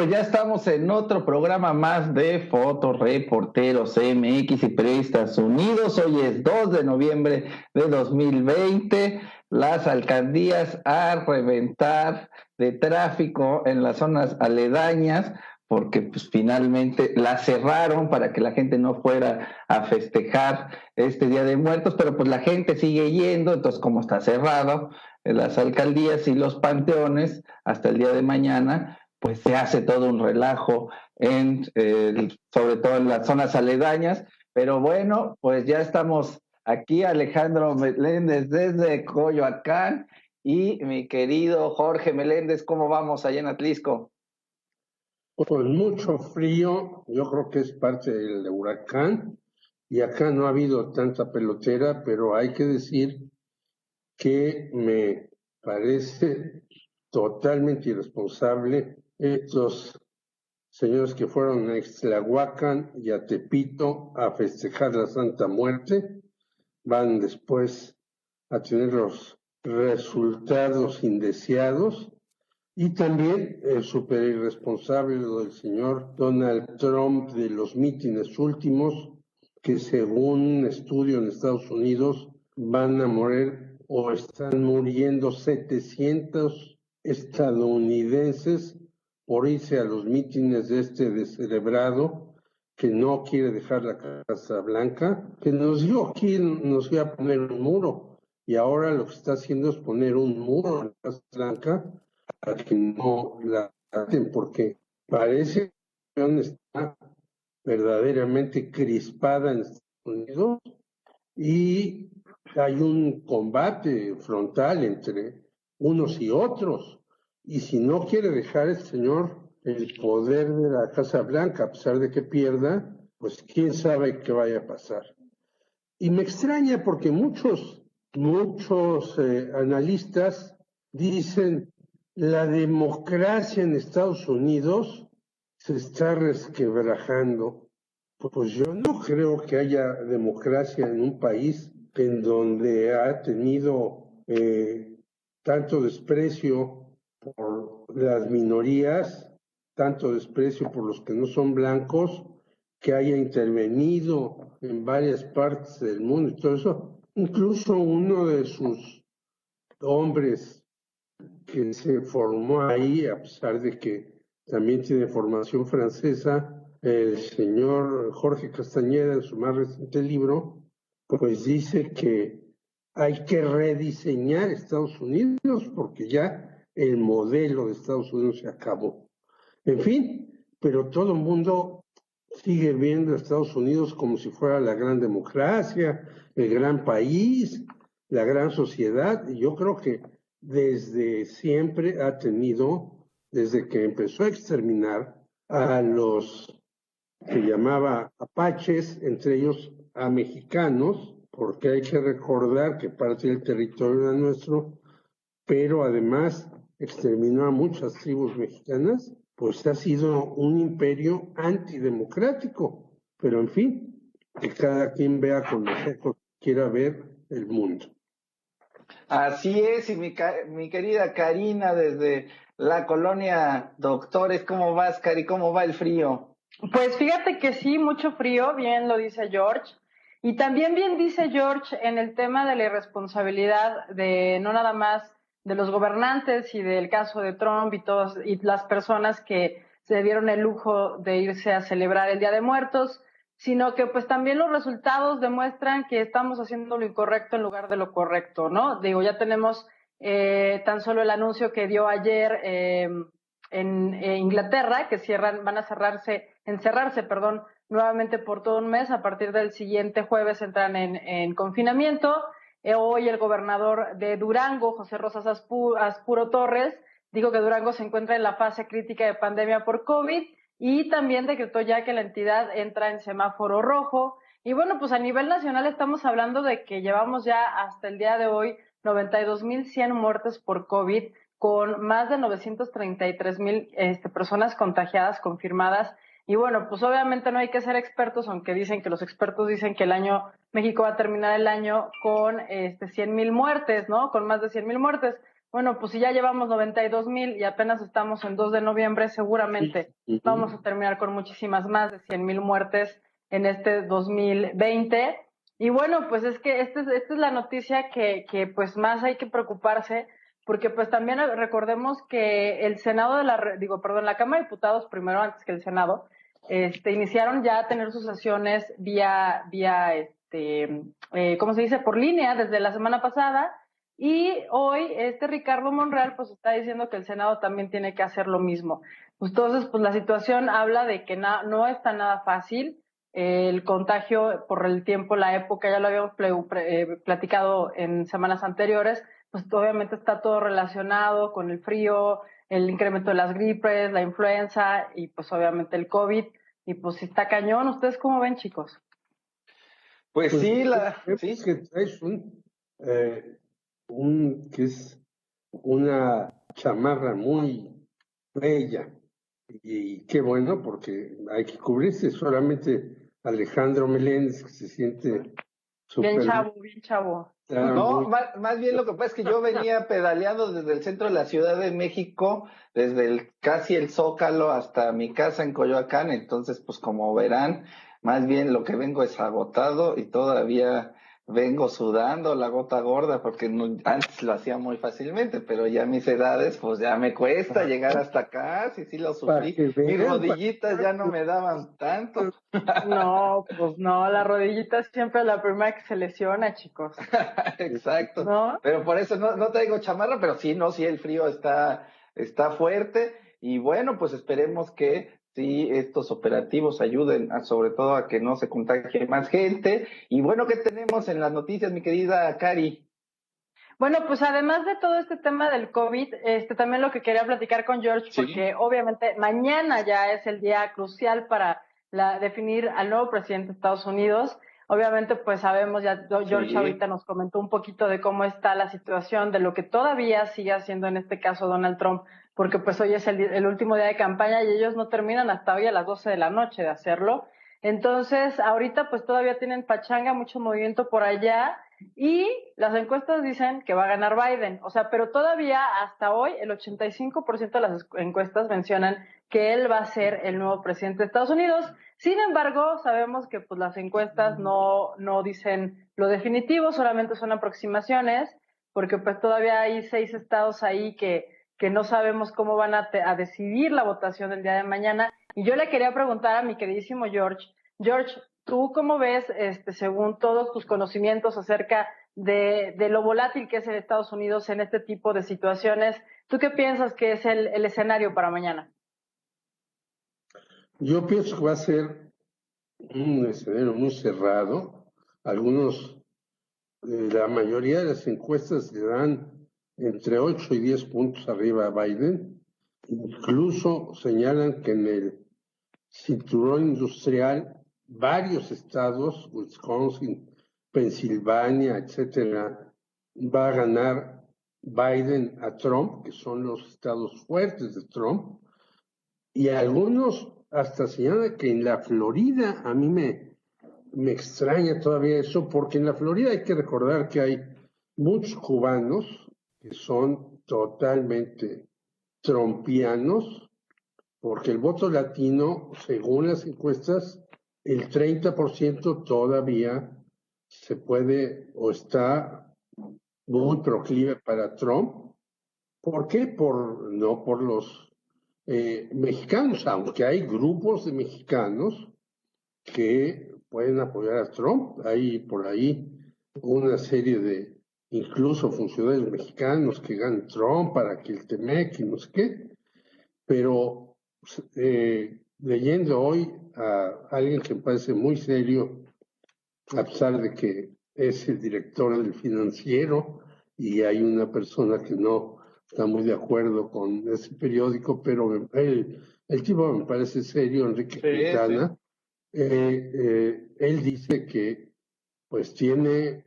pues ya estamos en otro programa más de Fotoreporteros MX y Periodistas Unidos. Hoy es 2 de noviembre de 2020. Las alcaldías a reventar de tráfico en las zonas aledañas, porque pues finalmente la cerraron para que la gente no fuera a festejar este Día de Muertos, pero pues la gente sigue yendo, entonces como está cerrado, las alcaldías y los panteones hasta el día de mañana, pues se hace todo un relajo sobre todo en las zonas aledañas. Pero bueno, pues ya estamos aquí, Alejandro Meléndez desde Coyoacán y mi querido Jorge Meléndez, ¿cómo vamos allá en Atlisco? Con mucho frío, yo creo que es parte del huracán, y acá no ha habido tanta pelotera, pero hay que decir que me parece totalmente irresponsable estos señores que fueron a Ixtlahuacán y a Tepito a festejar la Santa Muerte, van después a tener los resultados indeseados. Y también súper irresponsable lo del señor Donald Trump de los mítines últimos, que según un estudio en Estados Unidos van a morir o están muriendo 700 estadounidenses por irse a los mítines de este descerebrado que no quiere dejar la Casa Blanca, que nos dijo que nos iba a poner un muro, y ahora lo que está haciendo es poner un muro en la Casa Blanca para que no la traten, porque parece que está verdaderamente crispada en Estados Unidos y hay un combate frontal entre unos y otros. Y si no quiere dejar el señor el poder de la Casa Blanca, a pesar de que pierda, pues quién sabe qué vaya a pasar. Y me extraña porque muchos analistas dicen la democracia en Estados Unidos se está resquebrajando. Pues yo no creo que haya democracia en un país en donde ha tenido tanto desprecio por las minorías, tanto desprecio por los que no son blancos, que haya intervenido en varias partes del mundo y todo eso. Incluso uno de sus hombres que se formó ahí, a pesar de que también tiene formación francesa, el señor Jorge Castañeda, en su más reciente libro, pues dice que hay que rediseñar Estados Unidos porque ya el modelo de Estados Unidos se acabó. En fin, pero todo el mundo sigue viendo a Estados Unidos como si fuera la gran democracia, el gran país, la gran sociedad, y yo creo que desde siempre ha tenido, desde que empezó a exterminar a los que llamaba apaches, entre ellos a mexicanos, porque hay que recordar que parte del territorio era nuestro, pero además exterminó a muchas tribus mexicanas, pues ha sido un imperio antidemocrático. Pero en fin, que cada quien vea con los ojos que quiera ver el mundo. Así es, y mi querida Karina desde la colonia Doctores, ¿cómo vas, Cari? ¿Cómo va el frío? Pues fíjate que sí, mucho frío, bien lo dice George. Y también bien dice George en el tema de la irresponsabilidad de no nada más de los gobernantes y del caso de Trump y todas y las personas que se dieron el lujo de irse a celebrar el Día de Muertos, sino que pues también los resultados demuestran que estamos haciendo lo incorrecto en lugar de lo correcto, ¿no? Digo, ya tenemos tan solo el anuncio que dio ayer en Inglaterra, que van a encerrarse, nuevamente por todo un mes. A partir del siguiente jueves entran en confinamiento. Hoy el gobernador de Durango, José Rosas Aspuro Torres, dijo que Durango se encuentra en la fase crítica de pandemia por COVID y también decretó ya que la entidad entra en semáforo rojo. Y bueno, pues a nivel nacional estamos hablando de que llevamos ya hasta el día de hoy 92,100 muertes por COVID, con más de 933,000 personas contagiadas confirmadas. Y bueno, pues obviamente no hay que ser expertos, aunque dicen que los expertos dicen que México va a terminar el año con 100,000 muertes, ¿no? Con más de 100,000 muertes. bueno, pues si ya llevamos 92,000 y apenas estamos en 2 de noviembre, seguramente vamos a terminar con muchísimas más de 100,000 muertes en este 2020. Y bueno, pues es que esta es la noticia que pues más hay que preocuparse, porque pues también recordemos que el Senado la Cámara de Diputados primero, antes que el Senado, iniciaron ya a tener sus sesiones vía ¿cómo se dice? Por línea desde la semana pasada. Y hoy Ricardo Monreal pues está diciendo que el Senado también tiene que hacer lo mismo. Entonces, pues la situación habla de que no está nada fácil. El contagio por el tiempo, la época, ya lo habíamos platicado en semanas anteriores, pues obviamente está todo relacionado con el frío, el incremento de las gripes, la influenza y pues obviamente el COVID. Y pues si está cañón, ¿ustedes cómo ven, chicos? Pues sí, sí. Que traes que es una chamarra muy bella y qué bueno porque hay que cubrirse. Solamente Alejandro Meléndez, que se siente bien chavo. No, más bien lo que pasa es que yo venía pedaleando desde el centro de la Ciudad de México, desde casi el Zócalo hasta mi casa en Coyoacán, entonces pues como verán, más bien lo que vengo es agotado y todavía vengo sudando la gota gorda porque antes lo hacía muy fácilmente, pero ya a mis edades pues ya me cuesta llegar hasta acá, sí lo sufrí, mis rodillitas ya no me daban tanto. No, pues no, la rodillita siempre es la primera que se lesiona, chicos. Exacto, ¿no? Pero por eso no traigo chamarra, pero sí, el frío está fuerte y bueno, pues esperemos que sí estos operativos ayuden sobre todo a que no se contagie más gente. Y bueno, ¿qué tenemos en las noticias, mi querida Cari? Bueno, pues además de todo este tema del COVID, también lo que quería platicar con George, porque obviamente mañana ya es el día crucial para definir al nuevo presidente de Estados Unidos. Obviamente, pues sabemos, ya George ahorita nos comentó un poquito de cómo está la situación, de lo que todavía sigue haciendo en este caso Donald Trump, porque pues hoy es el último día de campaña y ellos no terminan hasta hoy a las 12 de la noche de hacerlo. Entonces, ahorita pues todavía tienen pachanga, mucho movimiento por allá y las encuestas dicen que va a ganar Biden. O sea, pero todavía hasta hoy el 85% de las encuestas mencionan que él va a ser el nuevo presidente de Estados Unidos. Sin embargo, sabemos que pues las encuestas no dicen lo definitivo, solamente son aproximaciones, porque pues todavía hay 6 estados ahí que no sabemos cómo van a decidir la votación el día de mañana. Y yo le quería preguntar a mi queridísimo George, ¿tú cómo ves, según todos tus conocimientos acerca de lo volátil que es en Estados Unidos en este tipo de situaciones? ¿Tú qué piensas que es el escenario para mañana? Yo pienso que va a ser un escenario muy cerrado. La mayoría de las encuestas le dan entre 8 y 10 puntos arriba a Biden. Incluso señalan que en el cinturón industrial, varios estados, Wisconsin, Pensilvania, etcétera, va a ganar Biden a Trump, que son los estados fuertes de Trump, y algunos hasta señalan que en la Florida, a mí me extraña todavía eso, porque en la Florida hay que recordar que hay muchos cubanos que son totalmente trumpianos, porque el voto latino, según las encuestas, el 30% todavía se puede o está muy proclive para Trump. ¿Por qué? No por los mexicanos, aunque hay grupos de mexicanos que pueden apoyar a Trump. Hay por ahí una serie de incluso funcionarios mexicanos que ganan Trump para que el Temec y no sé qué, pero leyendo hoy a alguien que me parece muy serio, a pesar de que es el director del Financiero y hay una persona que no está muy de acuerdo con ese periódico, pero el tipo me parece serio, Enrique Quintana. Él dice que pues tiene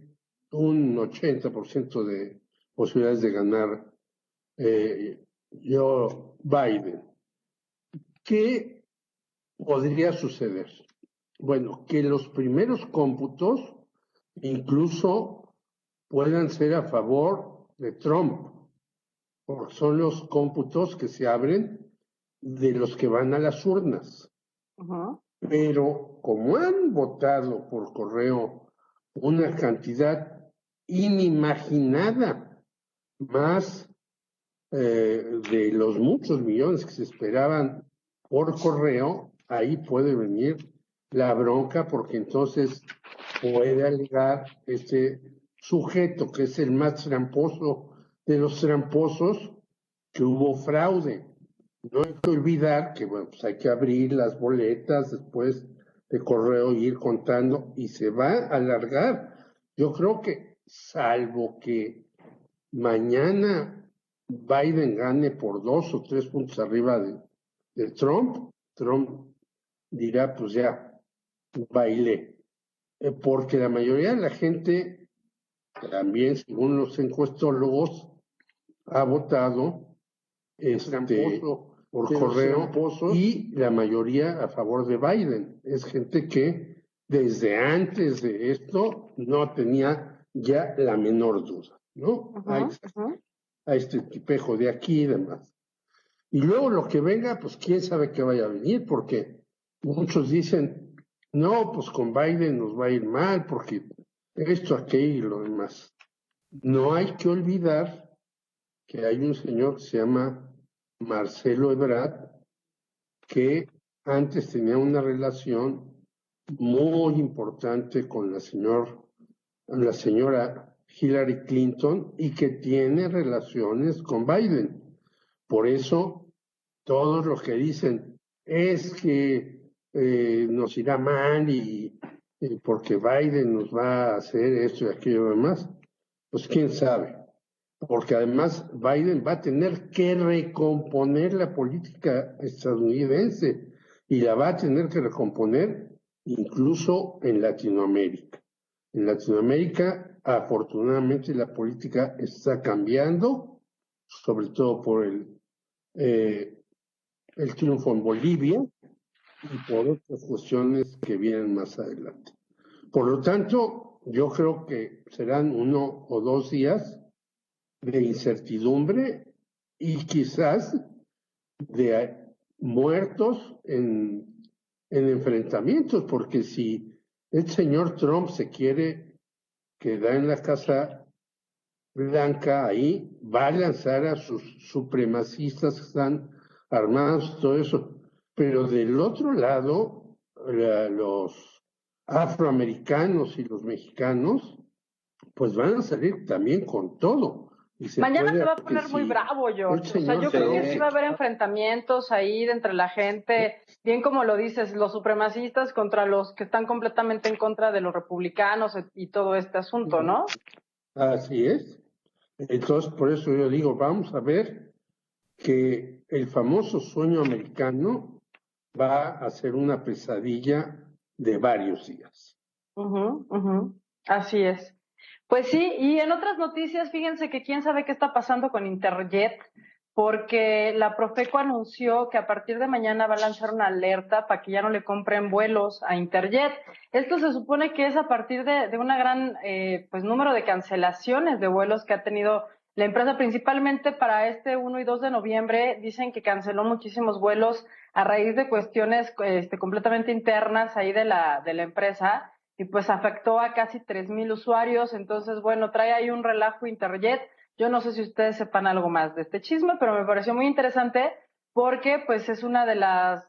un 80% de posibilidades de ganar Biden. ¿Qué podría suceder? Bueno, que los primeros cómputos incluso puedan ser a favor de Trump, porque son los cómputos que se abren de los que van a las urnas. Pero como han votado por correo una cantidad inimaginada, más de los muchos millones que se esperaban por correo, ahí puede venir la bronca, porque entonces puede alegar este sujeto, que es el más tramposo de los tramposos, que hubo fraude. No hay que olvidar que bueno, pues hay que abrir las boletas después de correo y ir contando, y se va a alargar. Yo creo que, salvo que mañana Biden gane por 2 o 3 puntos arriba de Trump dirá, pues ya, bailé. Porque la mayoría de la gente, también según los encuestólogos, ha votado por correo, y la mayoría a favor de Biden. Es gente que desde antes de esto no tenía ya la menor duda, ¿no? A este tipejo de aquí y demás. Y luego lo que venga, pues quién sabe qué vaya a venir, porque muchos dicen, no, pues con Biden nos va a ir mal, porque esto, aquello y lo demás. No hay que olvidar que hay un señor que se llama Marcelo Ebrard, que antes tenía una relación muy importante con la señora Hillary Clinton, y que tiene relaciones con Biden. Por eso, todos los que dicen es que nos irá mal y porque Biden nos va a hacer esto y aquello demás, pues quién sabe. Porque además Biden va a tener que recomponer la política estadounidense, y la va a tener que recomponer incluso en Latinoamérica. En Latinoamérica, afortunadamente, la política está cambiando, sobre todo por el triunfo en Bolivia y por otras cuestiones que vienen más adelante. Por lo tanto, yo creo que serán 1 o 2 días de incertidumbre y quizás de muertos en enfrentamientos, porque si el señor Trump se quiere quedar en la Casa Blanca, ahí va a lanzar a sus supremacistas que están armados, todo eso. Pero del otro lado, los afroamericanos y los mexicanos, pues van a salir también con todo. Mañana se va a poner muy bravo, George. O sea, yo creo que sí va a haber enfrentamientos ahí entre la gente, bien como lo dices, los supremacistas contra los que están completamente en contra de los republicanos y todo este asunto, ¿no? Así es. Entonces, por eso yo digo, vamos a ver que el famoso sueño americano va a ser una pesadilla de varios días. Así es. Pues sí, y en otras noticias, fíjense que quién sabe qué está pasando con Interjet, porque la Profeco anunció que a partir de mañana va a lanzar una alerta para que ya no le compren vuelos a Interjet. Esto se supone que es a partir de una gran pues número de cancelaciones de vuelos que ha tenido la empresa, principalmente para este 1 y 2 de noviembre. Dicen que canceló muchísimos vuelos a raíz de cuestiones completamente internas ahí de la empresa, y pues afectó a casi 3,000 usuarios. Entonces, bueno, trae ahí un relajo Interjet. Yo no sé si ustedes sepan algo más de este chisme, pero me pareció muy interesante porque pues es una de las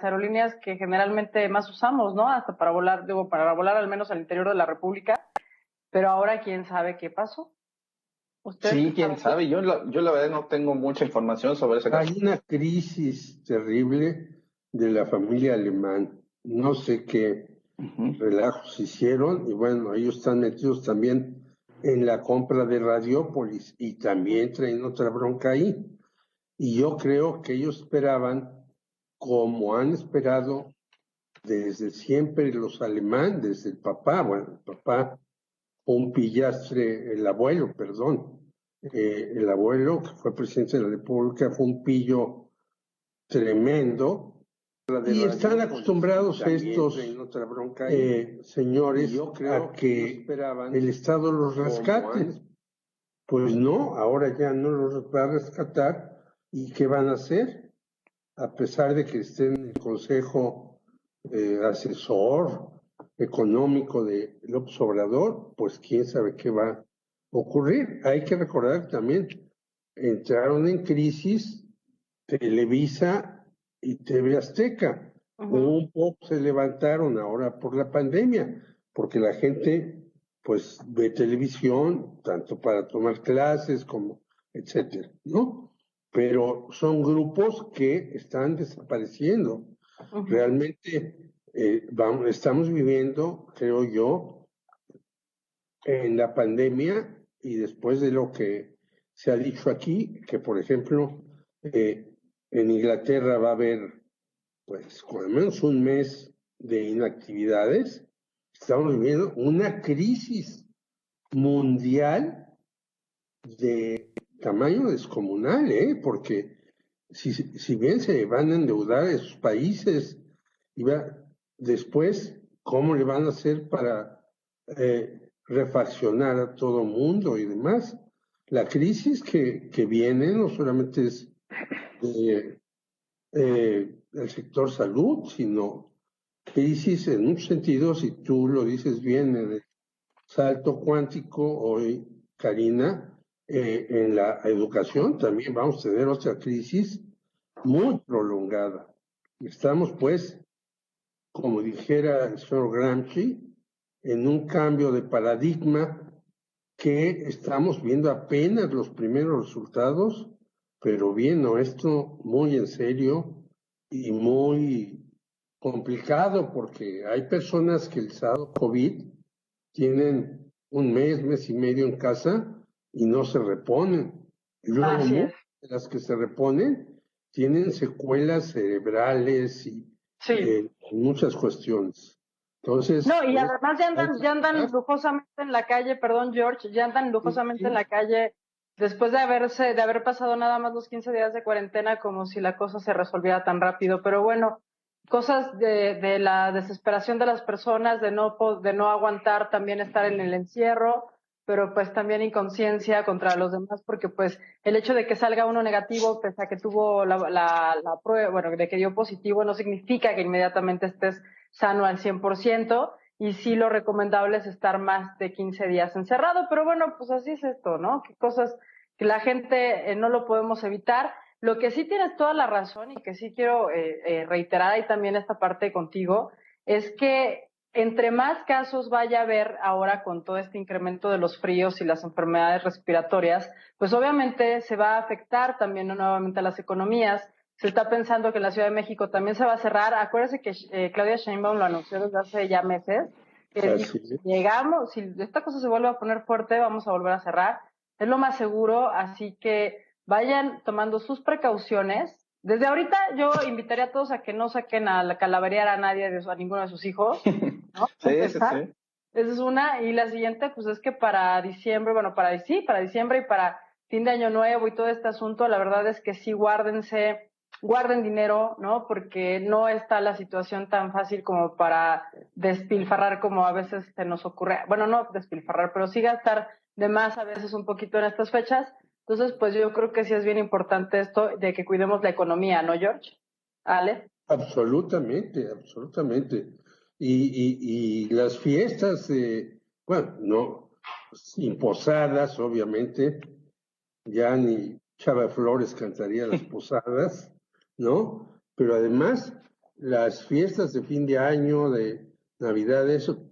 aerolíneas que generalmente más usamos, ¿no? Hasta para volar, para volar al menos al interior de la República. Pero ahora quién sabe qué pasó. Sí, quién sabe. Yo la verdad no tengo mucha información sobre ese caso. Hay una crisis terrible de la familia Alemán. No sé qué relajos hicieron, y bueno, ellos están metidos también en la compra de Radiópolis y también traen otra bronca ahí. Y yo creo que ellos esperaban, como han esperado desde siempre los alemanes, desde el papá, un pillastre, el abuelo, el abuelo que fue presidente de la República fue un pillo tremendo. Y están acostumbrados estos señores a que el Estado los rescate. Pues no, ahora ya no los va a rescatar. ¿Y qué van a hacer? A pesar de que estén en el Consejo Asesor Económico de López Obrador, pues quién sabe qué va a ocurrir. Hay que recordar también, entraron en crisis Televisa y TV Azteca. Un poco se levantaron ahora por la pandemia, porque la gente pues ve televisión, tanto para tomar clases como etcétera, ¿no? Pero son grupos que están desapareciendo. Realmente estamos viviendo, creo yo, en la pandemia y después de lo que se ha dicho aquí, que por ejemplo en Inglaterra va a haber pues al menos un mes de inactividades, estamos viviendo una crisis mundial de tamaño descomunal, porque si bien se van a endeudar esos países, después, ¿cómo le van a hacer para refaccionar a todo mundo y demás? La crisis que viene no solamente es del sector salud, sino crisis en muchos sentidos, y tú lo dices bien, de salto cuántico hoy, Karina, en la educación también vamos a tener otra crisis muy prolongada. Estamos, pues, como dijera el señor Gramsci, en un cambio de paradigma que estamos viendo apenas los primeros resultados, pero viendo esto muy en serio y muy complicado, porque hay personas que les ha dado COVID, tienen un mes y medio en casa y no se reponen. Y luego muchas de las que se reponen tienen secuelas cerebrales y muchas cuestiones. Entonces, no, y además ya andan lujosamente en la calle, perdón George, ya andan lujosamente en la calle después de haber pasado nada más los 15 días de cuarentena, como si la cosa se resolviera tan rápido. Pero bueno, cosas de la desesperación de las personas, de no aguantar también estar en el encierro, pero pues también inconsciencia contra los demás, porque pues el hecho de que salga uno negativo, pese a que tuvo la prueba, bueno, de que dio positivo, no significa que inmediatamente estés sano al 100%, y sí lo recomendable es estar más de 15 días encerrado, pero bueno, pues así es esto, ¿no? Que cosas que la gente no lo podemos evitar. Lo que sí tienes toda la razón y que sí quiero reiterar ahí también esta parte contigo, es que entre más casos vaya a haber ahora con todo este incremento de los fríos y las enfermedades respiratorias, pues obviamente se va a afectar también, ¿no?, nuevamente a las economías. Se está pensando que en la Ciudad de México también se va a cerrar. Acuérdense que Claudia Sheinbaum lo anunció desde hace ya meses, que dijo, si esta cosa se vuelve a poner fuerte, vamos a volver a cerrar. Es lo más seguro, así que vayan tomando sus precauciones. Desde ahorita yo invitaría a todos a que no saquen a calaverear a nadie, a ninguno de sus hijos, ¿no? Sí. Esa es una. Y la siguiente, pues es que para diciembre, para diciembre y para fin de año nuevo y todo este asunto, la verdad es que sí guarden dinero, ¿no? Porque no está la situación tan fácil como para despilfarrar como a veces se nos ocurre. Bueno, no despilfarrar, pero sí gastar de más a veces un poquito en estas fechas. Entonces, pues yo creo que sí es bien importante esto de que cuidemos la economía, ¿no, George? ¿Ale? Absolutamente. Y las fiestas, bueno, no, sin posadas, obviamente, ya ni Chava Flores cantaría las posadas, ¿no? Pero además, las fiestas de fin de año, de Navidad, eso,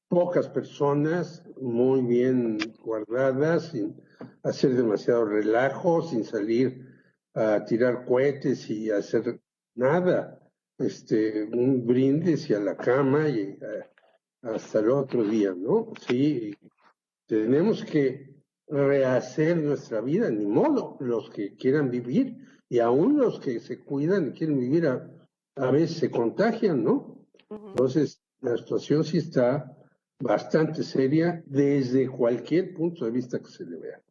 pocas personas, muy bien guardadas, sin hacer demasiado relajo, sin salir a tirar cohetes y hacer nada, un brindis y a la cama y hasta el otro día, ¿no? Sí, tenemos que rehacer nuestra vida, ni modo, los que quieran vivir, y aún los que se cuidan y quieren vivir a veces se contagian, ¿no? Entonces, la situación sí está bastante seria desde cualquier punto de vista que se le vea.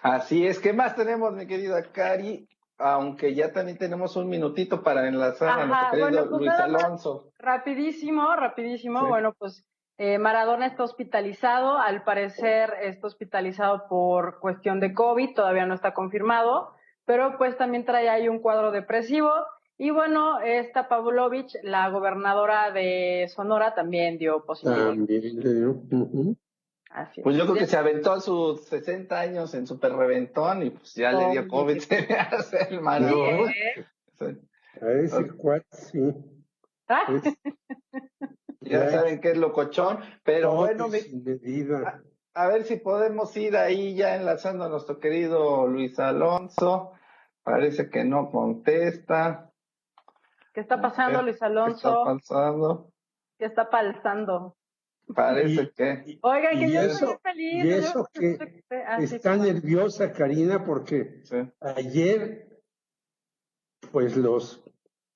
Así es. ¿Qué más tenemos, mi querida Cari? Aunque ya también tenemos un minutito para enlazar a nuestro querido pues Luis Alonso. Rapidísimo. Sí. Bueno, pues Maradona está hospitalizado, al parecer está hospitalizado por cuestión de COVID, todavía no está confirmado, pero pues también trae ahí un cuadro depresivo. Y bueno, esta Pavlovich, la gobernadora de Sonora, también dio positivo. También le dio. Así Pues es. yo creo que se aventó a sus 60 años en super reventón y pues ya le dio COVID, se me hace el Maradona. No, a ese cuate sí. Ya saben qué es locochón, pero bueno, sin medida. a ver si podemos ir ahí ya enlazando a nuestro querido Luis Alonso. Parece que no contesta. ¿Qué está pasando, Luis Alonso? ¿Qué está pasando? ¿Qué está pasando? Parece que... Oigan, que yo eso, estoy feliz. y eso que está nerviosa, Karina, porque ayer, pues los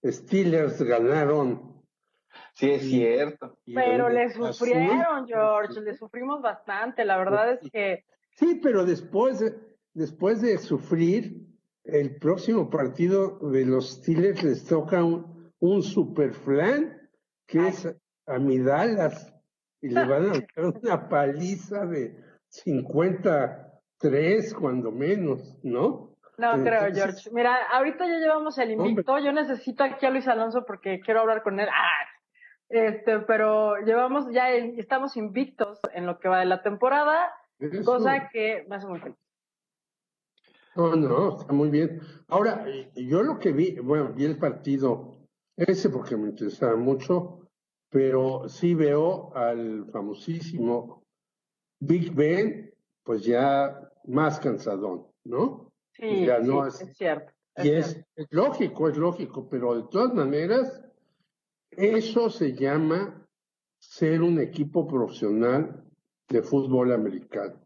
Steelers ganaron. Sí, es cierto. Pero le sufrieron, George, le sufrimos bastante. La verdad es que... Sí, pero después de sufrir, el próximo partido de los Steelers les toca un super flan, que es a mi Dallas, y le van a dar una paliza de 53 cuando menos, ¿no? No creo, George. Mira, ahorita ya llevamos el invicto. Yo necesito aquí a Luis Alonso porque quiero hablar con él. Pero estamos invictos en lo que va de la temporada, cosa que me hace muy feliz. No, está muy bien. Ahora, yo lo que vi el partido ese porque me interesaba mucho, pero sí veo al famosísimo Big Ben, pues ya más cansadón, ¿no? Sí, ya no es cierto. Es lógico, pero de todas maneras, eso se llama ser un equipo profesional de fútbol americano.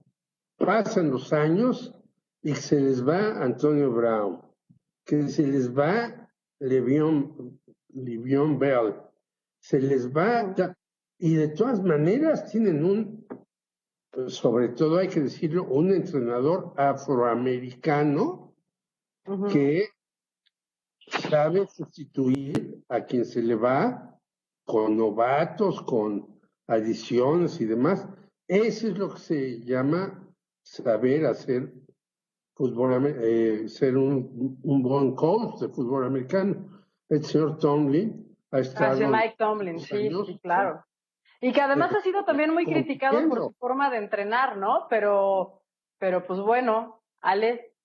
Pasan los años y se les va Antonio Brown, que se les va Le'Veon Bell, se les va, y de todas maneras tienen sobre todo hay que decirlo, un entrenador afroamericano que sabe sustituir a quien se le va con novatos, con adiciones y demás. Eso es lo que se llama saber hacer fútbol, ser un buen coach de fútbol americano. El señor Tomlin ha estado... Mike Tomlin, sí, claro. Y que además ha sido también muy criticado por su forma de entrenar, ¿no? Pero pues bueno, Ale.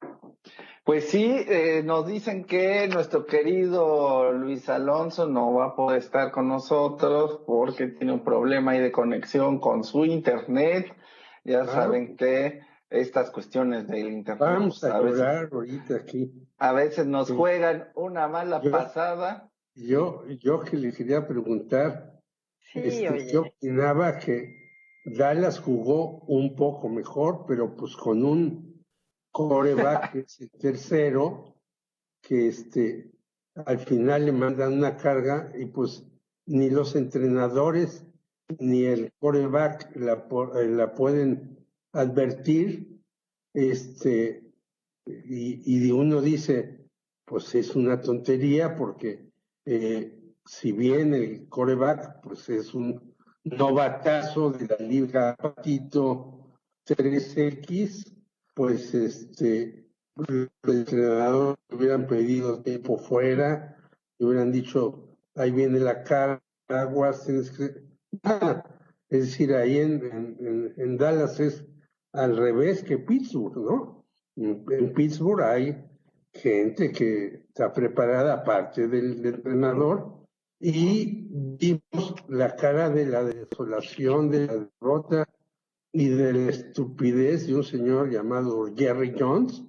Pues sí, nos dicen que nuestro querido Luis Alonso no va a poder estar con nosotros porque tiene un problema ahí de conexión con su internet. Ya saben que estas cuestiones del internet... Vamos a llorar ahorita aquí. A veces nos juegan una mala pasada. Yo que le quería preguntar, yo opinaba que Dallas jugó un poco mejor, pero pues con un quarterback que es el tercero, que al final le mandan una carga y pues ni los entrenadores ni el quarterback la pueden advertir, y uno dice, pues es una tontería porque si bien el quarterback pues es un novatazo de la Liga Patito 3X, pues los entrenadores hubieran pedido tiempo fuera, hubieran dicho, ahí viene la cara, aguas, tienes que... Es decir, ahí en Dallas es al revés que Pittsburgh, ¿no? En Pittsburgh hay gente que está preparada aparte del entrenador y vimos la cara de la desolación, de la derrota y de la estupidez de un señor llamado Jerry Jones,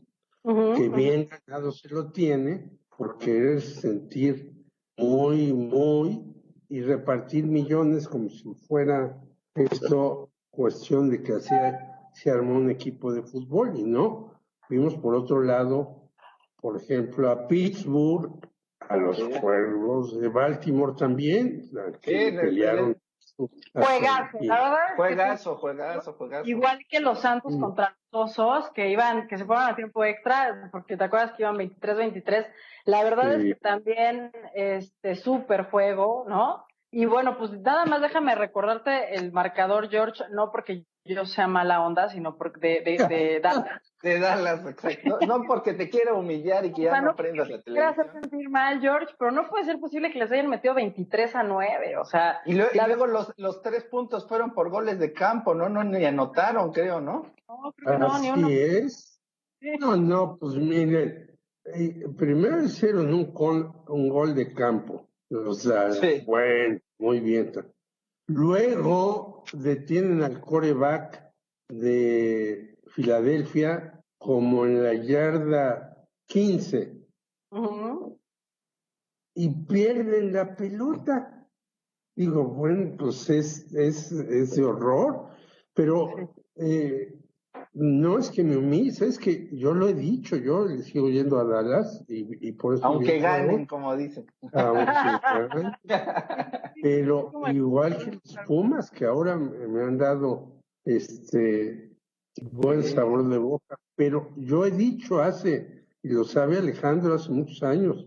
que bien ganado se lo tiene por querer sentir muy y repartir millones como si fuera esto cuestión de que se armó un equipo de fútbol y no. Vimos por otro lado, por ejemplo, a Pittsburgh, a los Cuervos de Baltimore también, que pelearon. Juegazo, la verdad. Juegazo. Igual que los Santos contra los Osos, que se fueron a tiempo extra, porque te acuerdas que iban 23-23. La verdad es que también súper juego, ¿no? Y bueno, pues nada más déjame recordarte el marcador, George, no porque yo sea mala onda, sino porque de Dallas. De Dallas, exacto. No porque te quiera humillar y que ya no aprendas la Quiero hacer televisión. sentir mal, George, pero no puede ser posible que les hayan metido 23-9, o sea... Y luego los 3 puntos fueron por goles de campo, ¿no? No, ni anotaron, creo, ¿no? No, creo que no, ni uno. Así es. Sí. No, pues miren, primero hicieron un gol de campo. O sea, Sí. bueno, muy bien. Luego detienen al quarterback de Filadelfia como en la yarda 15 Uh-huh. y pierden la pelota. Digo, bueno, pues es de horror, pero no es que me humille, es que yo lo he dicho, yo le sigo yendo a Dallas y por eso Aunque digo, ganen, como dicen. aunque ganen, pero igual que los Pumas, que ahora me han dado buen sabor de boca, pero yo he dicho y lo sabe Alejandro hace muchos años,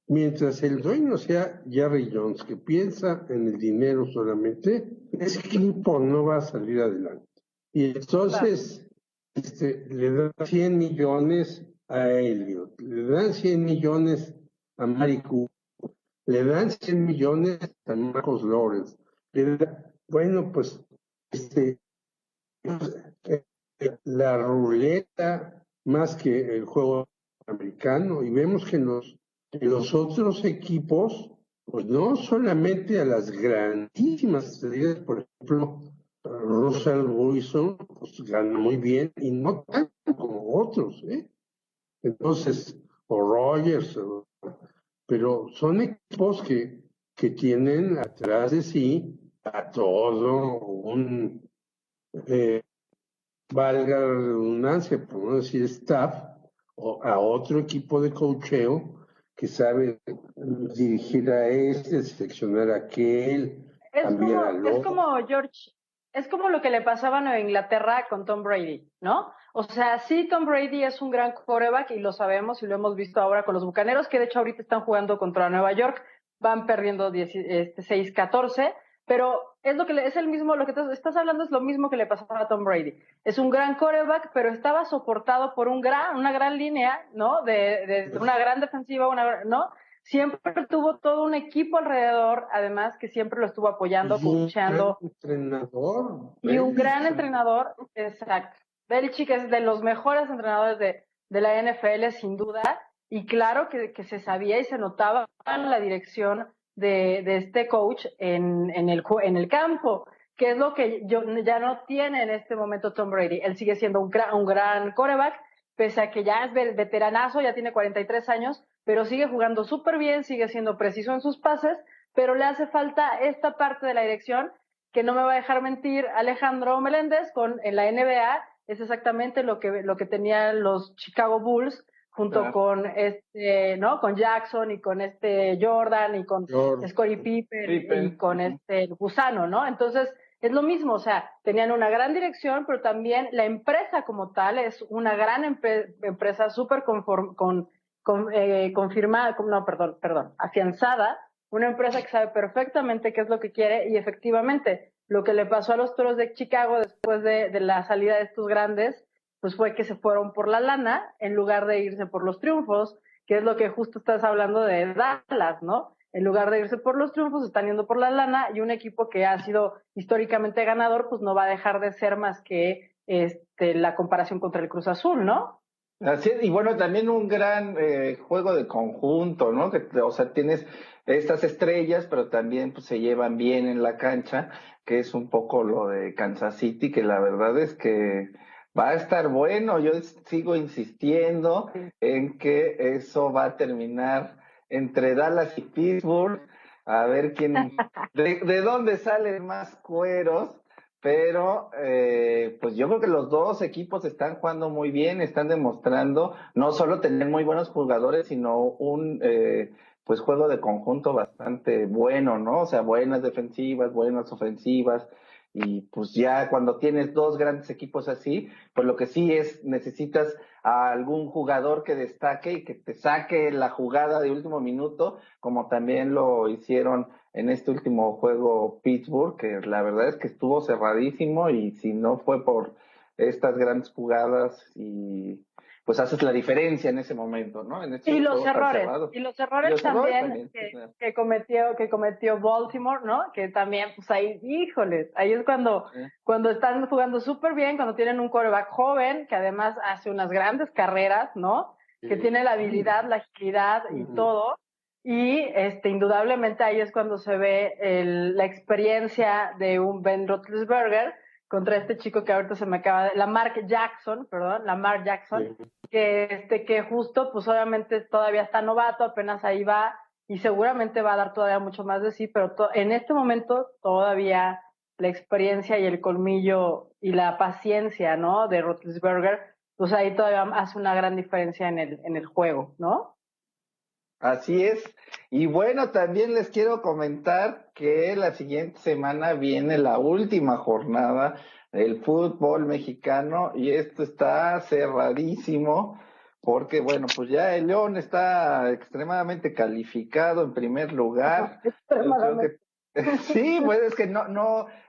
mientras el dueño sea Jerry Jones, que piensa en el dinero solamente, ese equipo no va a salir adelante. Y entonces le dan 100 millones a Elliot, le dan 100 millones a Mari Cooper, le dan 100 millones a Marcos Lawrence. Bueno, pues la ruleta más que el juego americano, y vemos que los otros equipos, pues no solamente a las grandísimas estrellas, por ejemplo, Russell Wilson, pues gana muy bien, y no tanto como otros, ¿eh? Entonces, o Rogers, pero son equipos que tienen atrás de sí a todo valga la redundancia, por no decir staff, o a otro equipo de coacheo que sabe dirigir a seleccionar a aquel, cambiar al Es otro. como, George, es como lo que le pasaba a Nueva Inglaterra con Tom Brady, ¿no? O sea, sí, Tom Brady es un gran quarterback y lo sabemos y lo hemos visto ahora con los Bucaneros, que de hecho ahorita están jugando contra Nueva York, van perdiendo 6-14, pero es el mismo, lo que estás hablando es lo mismo que le pasaba a Tom Brady. Es un gran quarterback, pero estaba soportado por una gran línea, ¿no? De una gran defensiva, ¿no? Siempre tuvo todo un equipo alrededor, además que siempre lo estuvo apoyando, Y un gran coachando. entrenador. Y un gran entrenador, exacto. Belichick es de los mejores entrenadores de la NFL, sin duda. Y claro que se sabía y se notaba la dirección de este coach en el campo, que es lo que ya no tiene en este momento Tom Brady. Él sigue siendo un gran quarterback, pese a que ya es veteranazo, ya tiene 43 años, pero sigue jugando súper bien, sigue siendo preciso en sus pases, pero le hace falta esta parte de la dirección que no me va a dejar mentir Alejandro Meléndez en la NBA, es exactamente lo que tenían los Chicago Bulls junto con ¿no? Con Jackson y con Jordan y con Scottie Pippen y con Gusano, ¿no? Entonces, es lo mismo, o sea, tenían una gran dirección, pero también la empresa como tal es una gran empresa súper confirmada, no, perdón, afianzada, una empresa que sabe perfectamente qué es lo que quiere y efectivamente lo que le pasó a los Toros de Chicago después de la salida de estos grandes, pues fue que se fueron por la lana en lugar de irse por los triunfos, que es lo que justo estás hablando de Dallas, ¿no? En lugar de irse por los triunfos, están yendo por la lana y un equipo que ha sido históricamente ganador, pues no va a dejar de ser más que la comparación contra el Cruz Azul, ¿no? Así es, y bueno, también un gran juego de conjunto, ¿no? O sea, tienes estas estrellas, pero también pues, se llevan bien en la cancha, que es un poco lo de Kansas City, que la verdad es que va a estar bueno. Yo sigo insistiendo en que eso va a terminar entre Dallas y Pittsburgh, a ver de dónde salen más cueros. Pero pues yo creo que los dos equipos están jugando muy bien, están demostrando no solo tener muy buenos jugadores, sino un pues juego de conjunto bastante bueno, ¿no? O sea, buenas defensivas, buenas ofensivas, y pues ya cuando tienes dos grandes equipos así, pues lo que sí necesitas a algún jugador que destaque y que te saque la jugada de último minuto, como también lo hicieron en este último juego Pittsburgh, que la verdad es que estuvo cerradísimo y si no fue por estas grandes jugadas y pues haces la diferencia en ese momento, ¿no? En este juego tan cerrado. Y los errores también claro. que cometió Baltimore, ¿no? Que también, pues ahí, híjoles, ahí es cuando están jugando súper bien, cuando tienen un quarterback joven, que además hace unas grandes carreras, ¿no? Que tiene la habilidad, la agilidad y todo. Y indudablemente ahí es cuando se ve la experiencia de un Ben Roethlisberger contra este chico que ahorita se me acaba de... Lamar Jackson, que justo, pues obviamente todavía está novato, apenas ahí va, y seguramente va a dar todavía mucho más de sí, pero en este momento todavía la experiencia y el colmillo y la paciencia, ¿no? De Roethlisberger, pues ahí todavía hace una gran diferencia en el juego, ¿no? Así es. Y bueno, también les quiero comentar que la siguiente semana viene la última jornada del fútbol mexicano y esto está cerradísimo porque, bueno, pues ya el León está extremadamente calificado en primer lugar. Yo creo que sí, pues es que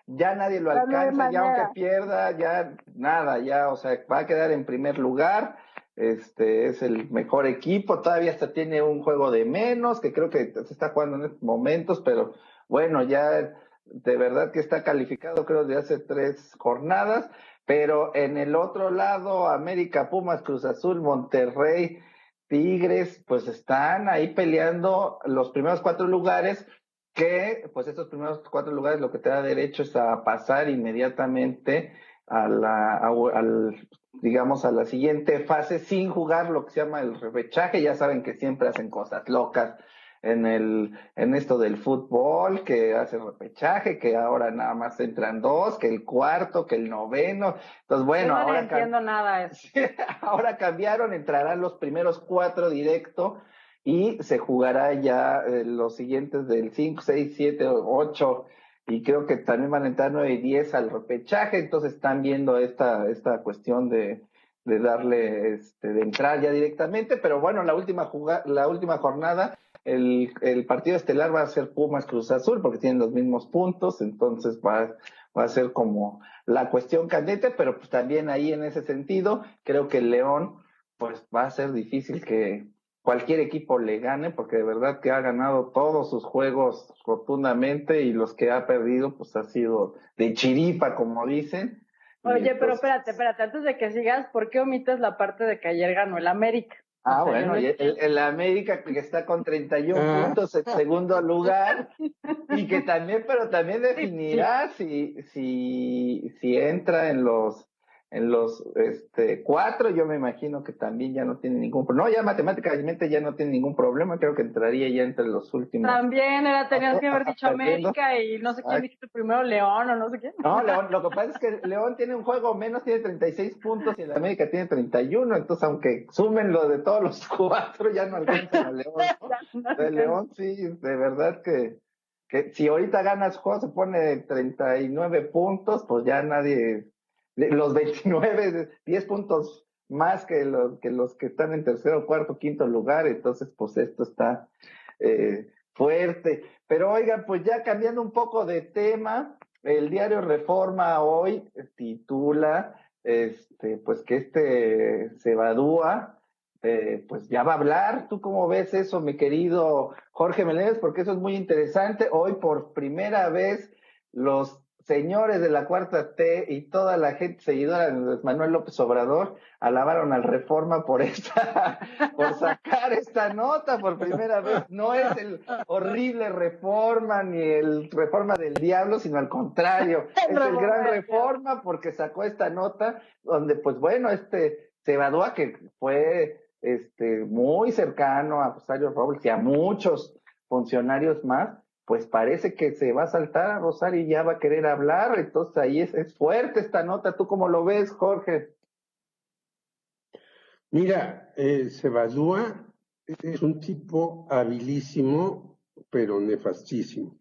ya nadie lo alcanza, ya aunque pierda, ya nada, ya, o sea, va a quedar en primer lugar. Es el mejor equipo, todavía hasta tiene un juego de menos, que creo que se está jugando en estos momentos, pero bueno, ya de verdad que está calificado, creo, de hace 3 jornadas, pero en el otro lado, América, Pumas, Cruz Azul, Monterrey, Tigres, pues están ahí peleando los primeros 4 lugares, que pues estos primeros 4 lugares lo que te da derecho es a pasar inmediatamente digamos, a la siguiente fase sin jugar lo que se llama el repechaje. Ya saben que siempre hacen cosas locas en esto del fútbol, que hace repechaje, que ahora nada más entran 2, que el cuarto, que el noveno. Entonces, bueno, yo no ahora entiendo nada de eso. Ahora cambiaron, entrarán los primeros 4 directo y se jugará ya los siguientes del 5, 6, 7, 8 y creo que también van a entrar 9 y 10 al repechaje, entonces están viendo esta cuestión de darle, de entrar ya directamente, pero bueno, la última jornada, el partido estelar va a ser Pumas Cruz Azul, porque tienen los mismos puntos, entonces va a ser como la cuestión candente, pero pues también ahí en ese sentido, creo que el León, pues va a ser difícil que cualquier equipo le gane, porque de verdad que ha ganado todos sus juegos rotundamente y los que ha perdido, pues ha sido de chiripa, como dicen. Oye, pero espérate, antes de que sigas, ¿por qué omites la parte de que ayer ganó el América? Bueno, y el América que está con 31 puntos en segundo lugar y que también, pero también definirá si entra en los 4, yo me imagino que también ya no tiene ningún problema. No, ya matemáticamente ya no tiene ningún problema, creo que entraría ya entre los últimos. También tenías que haber dicho América y no sé quién dijiste primero, León o no sé quién. No, León, lo que pasa es que León tiene un juego menos, tiene 36 puntos y el América tiene 31, entonces aunque sumen lo de todos los 4 ya no alcanzan a León, ¿no? De León sí, de verdad que si ahorita ganas juego se pone 39 puntos, pues ya nadie... Los 29, 10 puntos más que los que están en tercero, cuarto, quinto lugar, entonces pues esto está fuerte. Pero oigan, pues ya cambiando un poco de tema, el diario Reforma hoy titula pues que Cebadúa pues ya va a hablar. ¿Tú cómo ves eso, mi querido Jorge Meléndez? Porque eso es muy interesante. Hoy por primera vez los señores de la Cuarta T y toda la gente seguidora de Andrés Manuel López Obrador alabaron al Reforma por sacar esta nota por primera vez. No es el horrible Reforma ni el Reforma del diablo, sino al contrario, es el gran Reforma porque sacó esta nota donde, pues bueno, Cebadúa, que fue muy cercano a Rosario Robles y a muchos funcionarios más, pues parece que se va a saltar a Rosario y ya va a querer hablar, entonces ahí es fuerte esta nota. ¿Tú cómo lo ves, Jorge? Mira, Cebadúa es un tipo habilísimo, pero nefastísimo.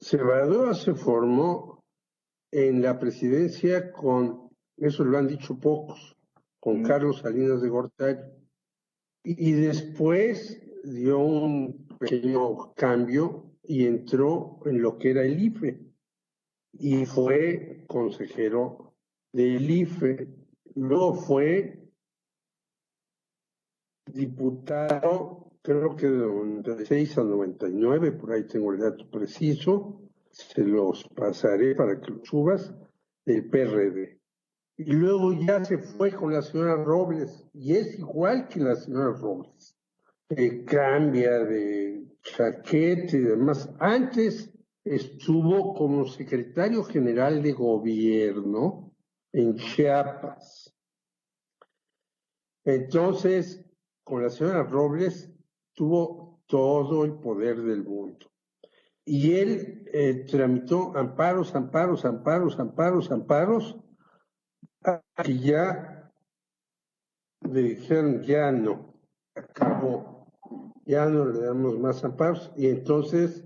Cebadúa se formó en la presidencia eso lo han dicho pocos, con Carlos Salinas de Gortari. Y después dio un pequeño cambio y entró en lo que era el IFE. Y fue consejero del IFE. Luego fue diputado, creo que de 96 a 99, por ahí tengo el dato preciso, se los pasaré para que lo subas, del PRD. Y luego ya se fue con la señora Robles, y es igual que la señora Robles. Cambia de chaqueta y demás. Antes estuvo como secretario general de gobierno en Chiapas. Entonces, con la señora Robles tuvo todo el poder del mundo. Y él tramitó amparos, y ya le dijeron, ya no, acabó, ya no le damos más amparos. Y entonces,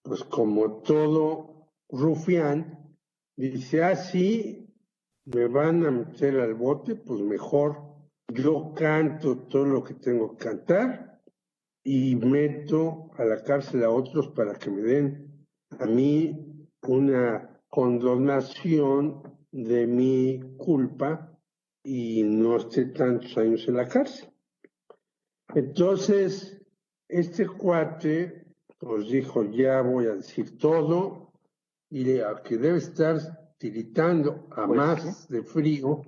pues como todo rufián, dice, sí, me van a meter al bote, pues mejor yo canto todo lo que tengo que cantar y meto a la cárcel a otros para que me den a mí una condonación de mi culpa y no esté tantos años en la cárcel. Entonces, este cuate pues dijo, ya voy a decir todo, y a que debe estar tiritando a Pues más de frío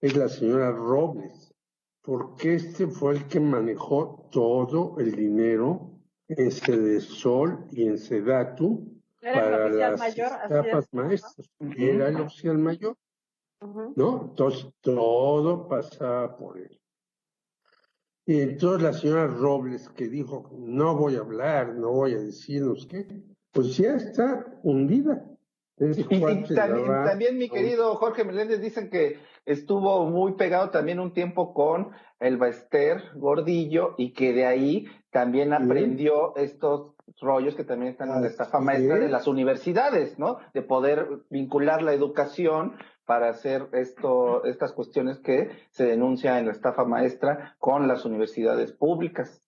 es la señora Robles, porque este fue el que manejó todo el dinero en Sedesol y en Sedatu Era el para oficial las mayor, así etapas es. maestras. Era el oficial mayor, ¿no? Entonces todo pasaba por él. Y entonces la señora Robles, que dijo, no voy a hablar, no voy a decirnos qué, pues ya está hundida. Y también, mi querido Jorge Meléndez, dicen que estuvo muy pegado también un tiempo con el Bester Gordillo y que de ahí también aprendió estos rollos que también están en la estafa maestra de las universidades, ¿no? De poder vincular la educación para hacer estas cuestiones que se denuncian en la estafa maestra con las universidades públicas.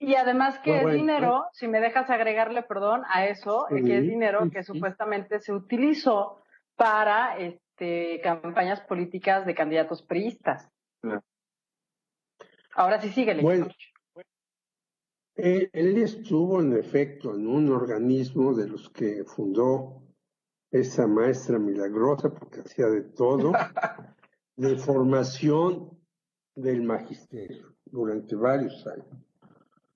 Y además que es dinero, si me dejas agregarle, perdón, a eso, que es dinero que supuestamente se utilizó para campañas políticas de candidatos priistas. Ahora sí síguele. Bueno, él estuvo en efecto en un organismo de los que fundó esa maestra milagrosa, porque hacía de todo, de formación del magisterio durante varios años.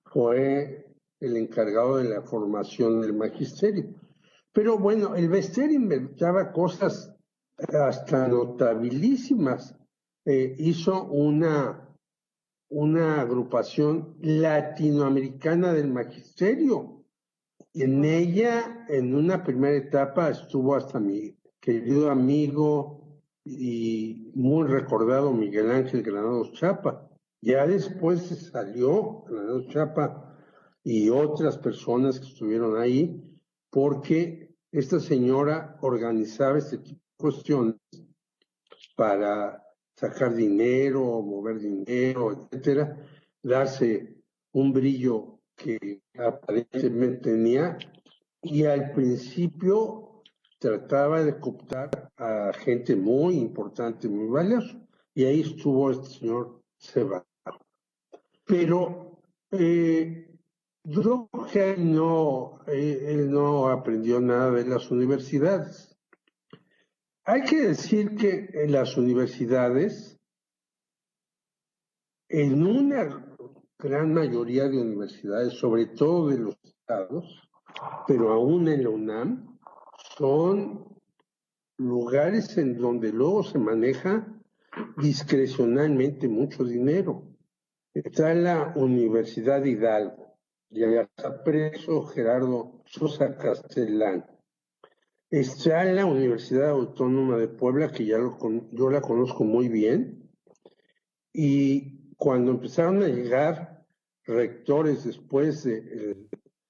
Fue el encargado de la formación del magisterio. Pero bueno, el Bester inventaba cosas hasta notabilísimas. Hizo una agrupación latinoamericana del magisterio. En ella, en una primera etapa, estuvo hasta mi querido amigo y muy recordado Miguel Ángel Granados Chapa. Ya después se salió Granados Chapa y otras personas que estuvieron ahí, porque esta señora organizaba este tipo de cuestiones para sacar dinero, mover dinero, etcétera, darse un brillo que aparentemente tenía, y al principio trataba de cooptar a gente muy importante, muy valiosa, y ahí estuvo este señor Ceballos. Pero yo creo que él no aprendió nada de las universidades. Hay que decir que en las universidades, en una gran mayoría de universidades, sobre todo de los estados, pero aún en la UNAM, son lugares en donde luego se maneja discrecionalmente mucho dinero. Está la Universidad Hidalgo, y allá está preso Gerardo Sosa Castellán. Está la Universidad Autónoma de Puebla, que yo la conozco muy bien, y cuando empezaron a llegar rectores después del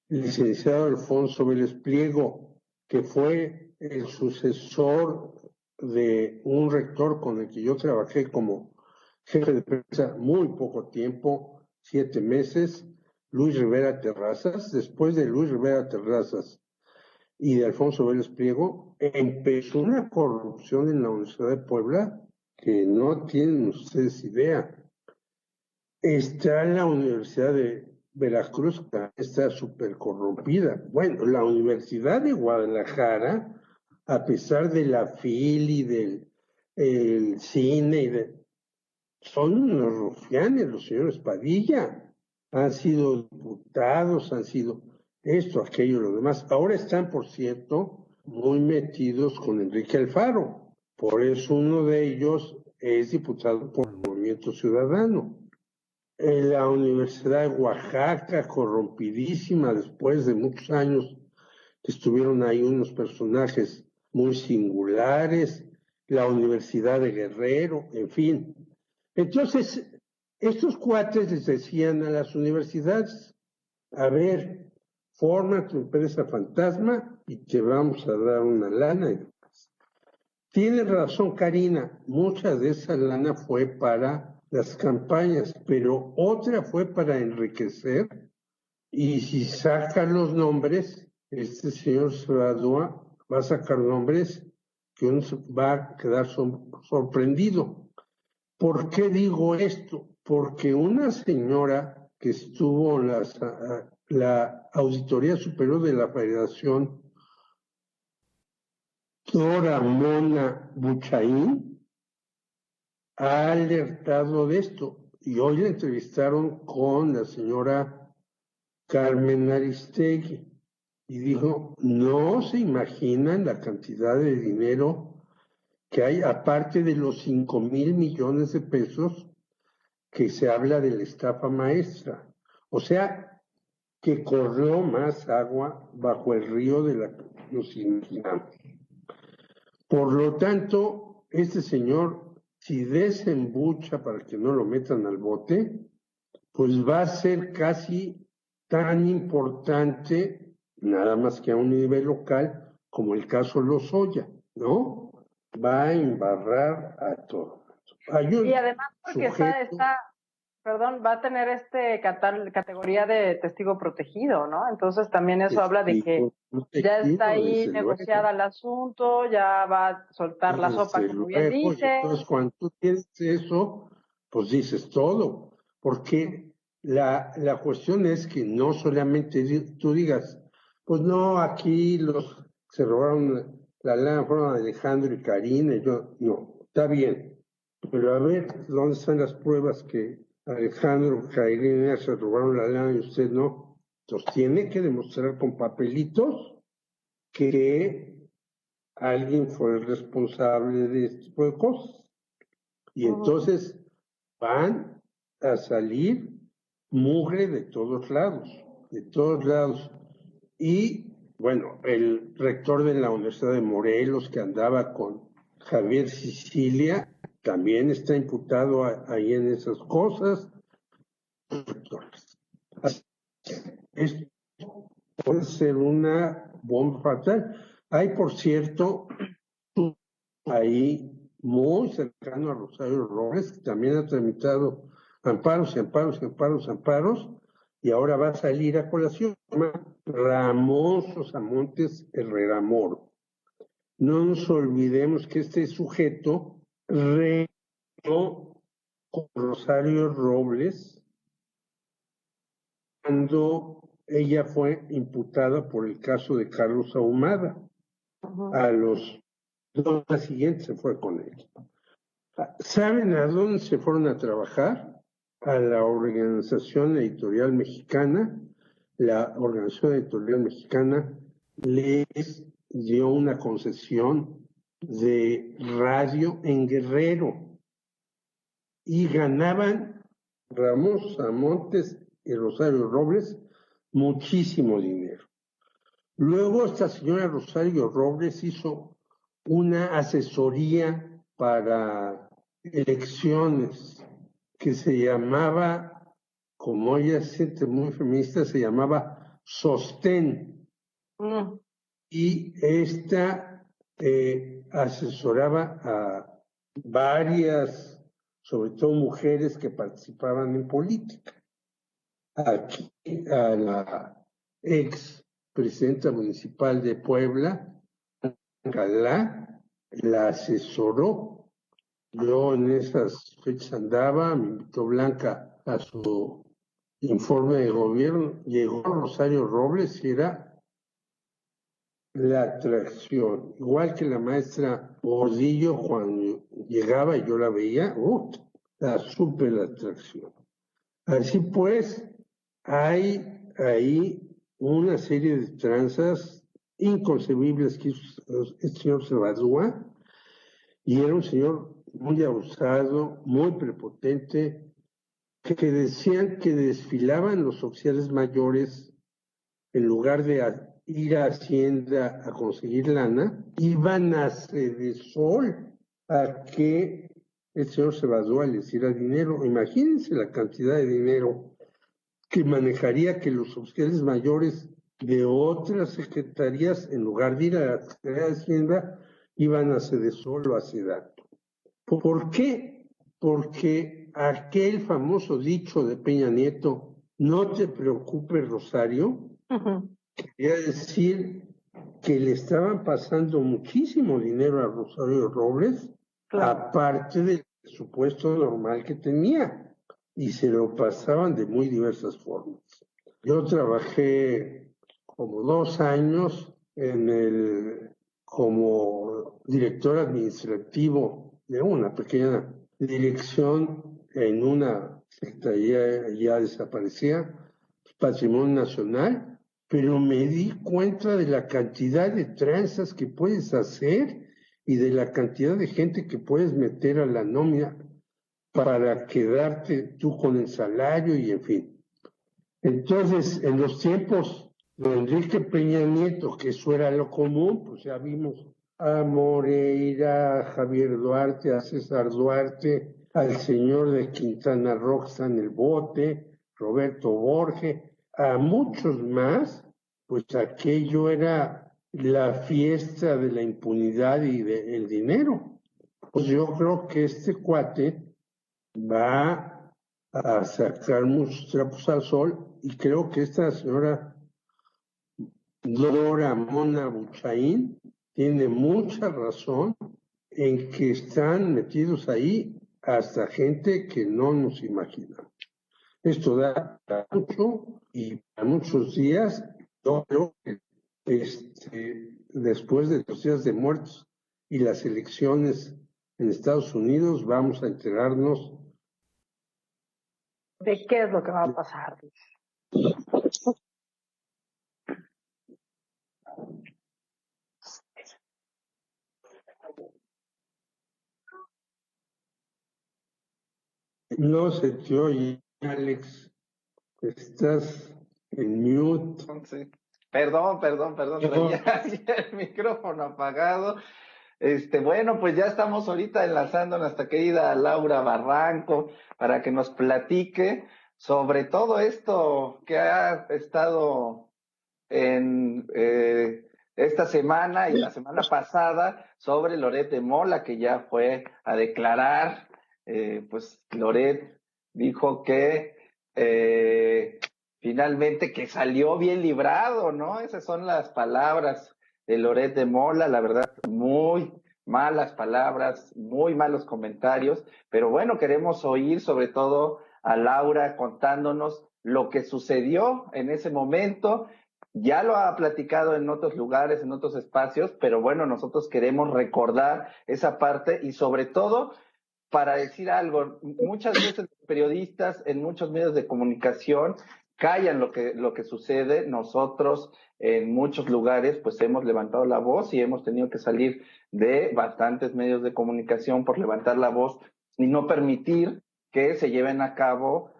licenciado Alfonso Vélez Pliego, que fue el sucesor de un rector con el que yo trabajé como jefe de prensa muy poco tiempo, 7 meses, Luis Rivera Terrazas. Después de Luis Rivera Terrazas y de Alfonso Vélez Priego, empezó una corrupción en la Universidad de Puebla que no tienen ustedes idea. Está la Universidad de Veracruz, que está súper corrompida. Bueno, la Universidad de Guadalajara, a pesar de la FIL y del cine, son unos rufianes, los señores Padilla. Han sido diputados, han sido esto, aquello, lo demás. Ahora están, por cierto, muy metidos con Enrique Alfaro. Por eso uno de ellos es diputado por el Movimiento Ciudadano. En la Universidad de Oaxaca, corrompidísima, después de muchos años estuvieron ahí unos personajes muy singulares, la Universidad de Guerrero, en fin. Entonces, estos cuates les decían a las universidades, a ver, forma tu empresa fantasma y te vamos a dar una lana y demás. Tiene razón Karina, mucha de esa lana fue para las campañas, pero otra fue para enriquecer, y si saca los nombres, este señor va a sacar nombres que uno va a quedar sorprendido. ¿Por qué digo esto? Porque una señora que estuvo en la Auditoría Superior de la Federación, Dora Mona Buchaín, ha alertado de esto. Y hoy la entrevistaron con la señora Carmen Aristegui y dijo, no se imaginan la cantidad de dinero que hay, aparte de los 5,000 millones de pesos que se habla de la estafa maestra. O sea, que corrió más agua bajo el río de la que nos imaginamos. Por lo tanto, este señor, si desembucha para que no lo metan al bote, pues va a ser casi tan importante, nada más que a un nivel local, como el caso Lozoya, ¿no? Va a embarrar a todo. Y además porque va a tener categoría de testigo protegido, ¿no? Entonces también eso habla de que ya está ahí negociada el asunto, ya va a soltar la sopa, como bien dice. Entonces, cuando tú tienes eso, pues dices todo, porque la cuestión es que no solamente tú digas, pues no, aquí se robaron la lana, fueron Alejandro y Karina, no, está bien, pero a ver, ¿dónde están las pruebas que Alejandro, Karina se robaron la lana y usted no? Entonces tiene que demostrar con papelitos que alguien fue el responsable de este tipo de cosas. Y entonces van a salir mugre de todos lados, de todos lados. Y bueno, el rector de la Universidad de Morelos, que andaba con Javier Sicilia, también está imputado ahí en esas cosas. Esto puede ser una bomba fatal. Hay, por cierto, ahí muy cercano a Rosario Robles, que también ha tramitado amparos y amparos y amparos y amparos, y ahora va a salir a colación. Se llama Ramón Sosamontes Herrera Moro. No nos olvidemos que este sujeto reunió con Rosario Robles cuando ella fue imputada por el caso de Carlos Ahumada. A los 2 días siguientes se fue con él. ¿Saben a dónde se fueron a trabajar? A la Organización Editorial Mexicana. La Organización Editorial Mexicana les dio una concesión de radio en Guerrero y ganaban Ramón Sosamontes y Rosario Robles muchísimo dinero. Luego esta señora Rosario Robles hizo una asesoría para elecciones que se llamaba, como ella se siente muy feminista, se llamaba Sostén. Y esta asesoraba a varias sobre todo mujeres que participaban en política. Aquí a la ex presidenta municipal de Puebla, Galá, la asesoró. Yo en esas fechas andaba, me invitó Blanca a su informe de gobierno, llegó Rosario Robles y era la atracción, igual que la maestra Gordillo cuando llegaba y yo la veía, la super atracción. Así pues, hay ahí una serie de tranzas inconcebibles que hizo el señor Sebadúa, y era un señor muy abusado, muy prepotente, que decían que desfilaban los oficiales mayores en lugar de ir a Hacienda a conseguir lana, iban a Sedesol a que el señor Sebadúa les diera dinero. Imagínense la cantidad de dinero que manejaría que los oficiales mayores de otras secretarías, en lugar de ir a la Secretaría de Hacienda, iban a Sedesol o a Sedato. ¿Por qué? Porque aquel famoso dicho de Peña Nieto, no te preocupes, Rosario, quería decir que le estaban pasando muchísimo dinero a Rosario Robles, aparte del presupuesto normal que tenía, y se lo pasaban de muy diversas formas. Yo trabajé como 2 años como director administrativo de una pequeña dirección en una secretaría ya desaparecida, Patrimonio Nacional, pero me di cuenta de la cantidad de tranzas que puedes hacer y de la cantidad de gente que puedes meter a la nómina para quedarte tú con el salario y en fin. Entonces, en los tiempos de Enrique Peña Nieto, que eso era lo común, pues ya vimos a Moreira, a Javier Duarte, a César Duarte, al señor de Quintana Roo que está en el bote, Roberto Borges, a muchos más, pues aquello era la fiesta de la impunidad y del dinero. Pues yo creo que este cuate va a sacar muchos trapos al sol, y creo que esta señora Dora Mona Buchaín tiene mucha razón en que están metidos ahí hasta gente que no nos imaginamos. Esto da para mucho y para muchos días. Yo creo que después de los días de muertos y las elecciones en Estados Unidos vamos a enterarnos ¿de qué es lo que va a pasar? No se te oye, Alex. Estás en mute. Sí. Perdón, traía el micrófono apagado. Bueno, pues ya estamos ahorita enlazando a nuestra querida Laura Barranco para que nos platique sobre todo esto que ha estado en esta semana y la semana pasada sobre Loret de Mola, que ya fue a declarar. Pues Loret dijo que finalmente que salió bien librado, ¿no? Esas son las palabras de Loret de Mola, la verdad, muy malas palabras, muy malos comentarios, pero bueno, queremos oír sobre todo a Laura contándonos lo que sucedió en ese momento. Ya lo ha platicado en otros lugares, en otros espacios, pero bueno, nosotros queremos recordar esa parte y sobre todo para decir algo, muchas veces los periodistas en muchos medios de comunicación callan lo que sucede. Nosotros en muchos lugares pues hemos levantado la voz y hemos tenido que salir de bastantes medios de comunicación por levantar la voz y no permitir que se lleven a cabo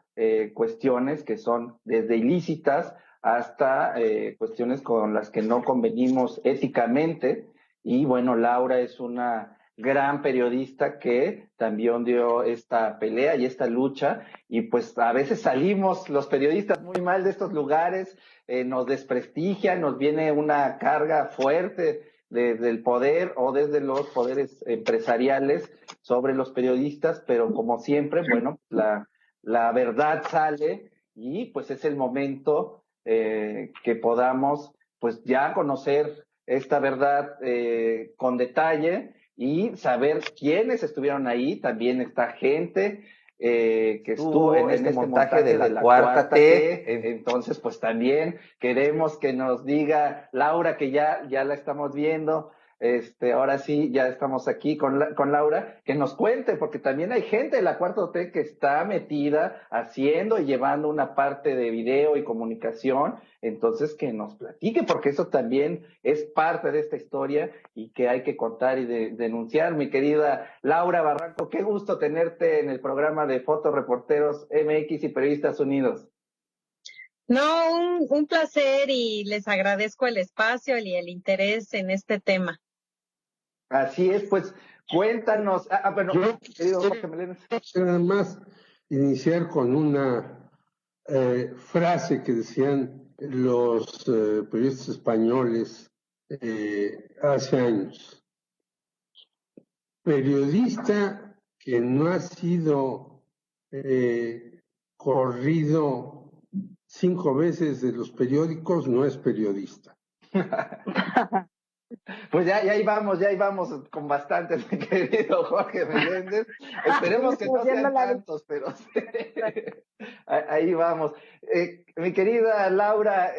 cuestiones que son desde ilícitas hasta cuestiones con las que no convenimos éticamente. Y bueno, Laura es una gran periodista que también dio esta pelea y esta lucha, y pues a veces salimos los periodistas muy mal de estos lugares, nos desprestigian, nos viene una carga fuerte desde el poder o desde los poderes empresariales sobre los periodistas, pero como siempre, bueno, la verdad sale y pues es el momento que podamos pues ya conocer esta verdad con detalle y saber quiénes estuvieron ahí. También está gente que estuvo en este montaje de la cuarta T. Entonces, pues también queremos que nos diga Laura, que ya la estamos viendo. Ahora sí, ya estamos aquí con Laura, que nos cuente, porque también hay gente de la cuarta T que está metida haciendo y llevando una parte de video y comunicación. Entonces, que nos platique, porque eso también es parte de esta historia y que hay que contar y denunciar. Mi querida Laura Barranco, qué gusto tenerte en el programa de Fotoreporteros MX y Periodistas Unidos. No, un placer, y les agradezco el espacio y el interés en este tema. Así es, pues cuéntanos. Bueno, querido Jorge Meléndez. Nada más iniciar con una frase que decían los periodistas españoles hace años. Periodista que no ha sido corrido 5 veces de los periódicos no es periodista. Pues ya íbamos con bastantes, mi querido Jorge Meléndez. Esperemos que no sean tantos, pero sí. Ahí vamos. Mi querida Laura,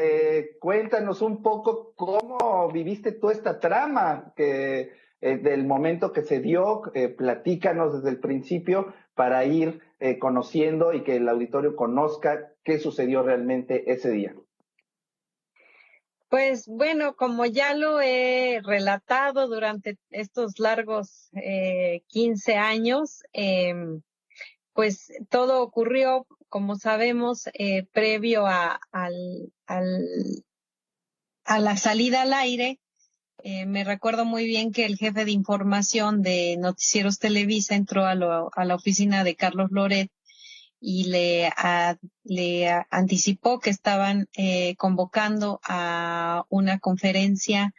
cuéntanos un poco cómo viviste tú esta trama, que del momento que se dio, platícanos desde el principio para ir conociendo y que el auditorio conozca qué sucedió realmente ese día. Pues bueno, como ya lo he relatado durante estos largos 15 años, pues todo ocurrió, como sabemos, previo a la salida al aire. Me recuerdo muy bien que el jefe de información de Noticieros Televisa entró a la oficina de Carlos Loret y le anticipó que estaban convocando a una conferencia,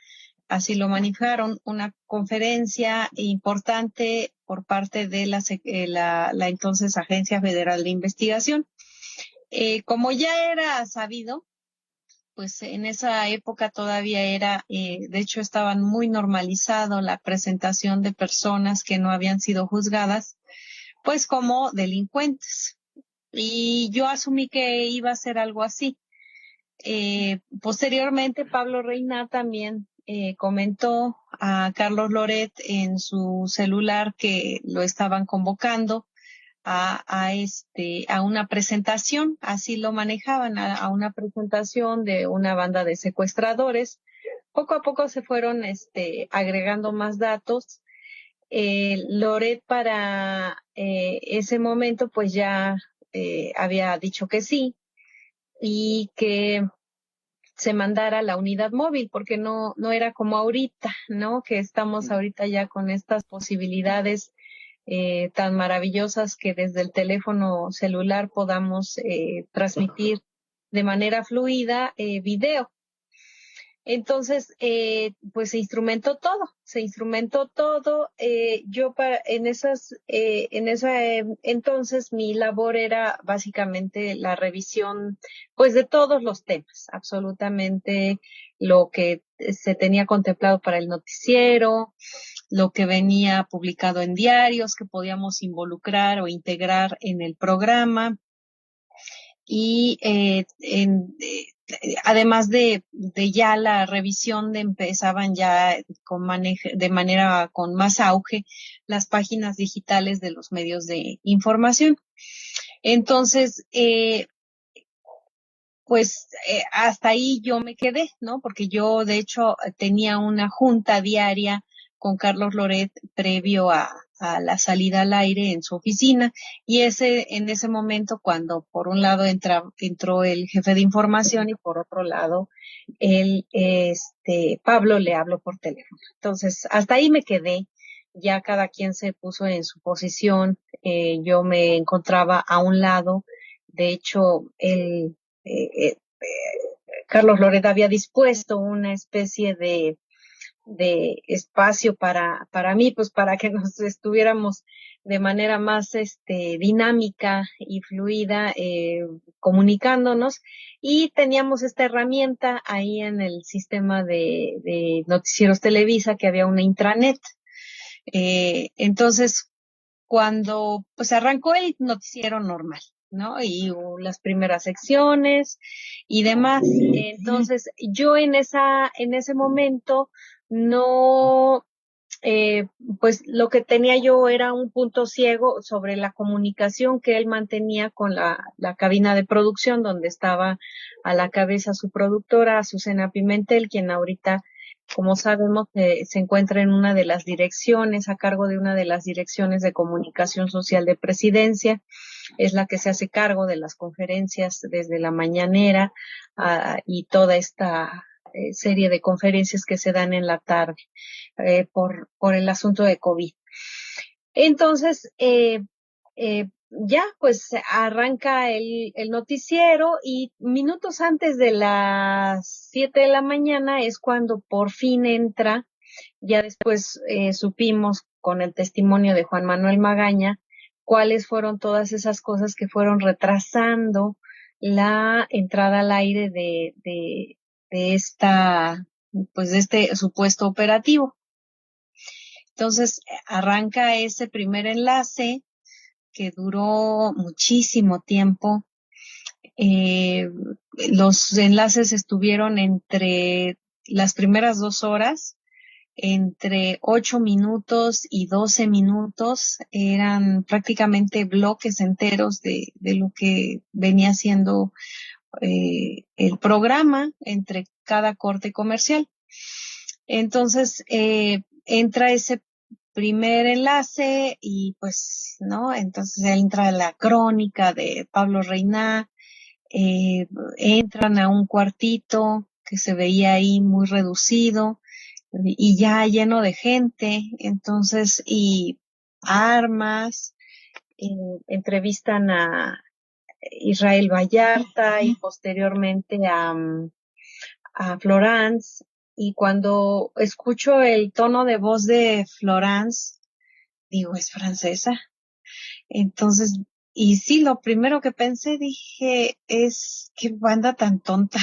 así lo manejaron, una conferencia importante por parte de la entonces Agencia Federal de Investigación. Como ya era sabido, pues en esa época todavía de hecho estaban muy normalizado la presentación de personas que no habían sido juzgadas, pues como delincuentes. Y yo asumí que iba a ser algo así. Posteriormente, Pablo Reina también comentó a Carlos Loret en su celular que lo estaban convocando a una presentación, así lo manejaban, a una presentación de una banda de secuestradores. Poco a poco se fueron agregando más datos. Loret para ese momento pues ya había dicho que sí y que se mandara la unidad móvil, porque no era como ahorita, ¿no? Que estamos ahorita ya con estas posibilidades tan maravillosas que desde el teléfono celular podamos transmitir de manera fluida video. Entonces, pues se instrumentó todo. Yo en ese entonces mi labor era básicamente la revisión, pues de todos los temas, absolutamente lo que se tenía contemplado para el noticiero, lo que venía publicado en diarios que podíamos involucrar o integrar en el programa. Y además de ya la revisión empezaban ya de manera con más auge las páginas digitales de los medios de información. Entonces, pues hasta ahí yo me quedé, ¿no? Porque yo de hecho tenía una junta diaria con Carlos Loret previo a la salida al aire en su oficina, y en ese momento cuando por un lado entró el jefe de información y por otro lado Pablo le habló por teléfono. Entonces hasta ahí me quedé, ya cada quien se puso en su posición, yo me encontraba a un lado, de hecho Carlos Loret había dispuesto una especie de de espacio para mí, pues para que nos estuviéramos de manera más dinámica y fluida comunicándonos, y teníamos esta herramienta ahí en el sistema de Noticieros Televisa, que había una intranet. Entonces, cuando pues arrancó el noticiero normal, ¿no? Y las primeras secciones y demás. Entonces, yo en ese momento no, pues lo que tenía yo era un punto ciego sobre la comunicación que él mantenía con la cabina de producción, donde estaba a la cabeza su productora, Azucena Pimentel, quien ahorita, como sabemos, se encuentra en una de las direcciones, a cargo de una de las direcciones de comunicación social de Presidencia. Es la que se hace cargo de las conferencias desde la mañanera y toda esta serie de conferencias que se dan en la tarde por el asunto de COVID. Entonces, ya pues arranca el noticiero, y minutos antes de las 7 de la mañana es cuando por fin entra. Ya después supimos con el testimonio de Juan Manuel Magaña cuáles fueron todas esas cosas que fueron retrasando la entrada al aire de este supuesto operativo. Entonces arranca ese primer enlace que duró muchísimo tiempo. Los enlaces estuvieron entre las primeras 2 horas, entre 8 minutos y 12 minutos, eran prácticamente bloques enteros de lo que venía siendo el programa entre cada corte comercial. Entonces, entra ese primer enlace y pues, ¿no? Entonces entra la crónica de Pablo Reina, entran a un cuartito que se veía ahí muy reducido y ya lleno de gente, entonces, y armas, entrevistan a Israel Vallarta y posteriormente a Florence, y cuando escucho el tono de voz de Florence, digo, es francesa. Entonces, y sí, lo primero que pensé, dije, es qué banda tan tonta.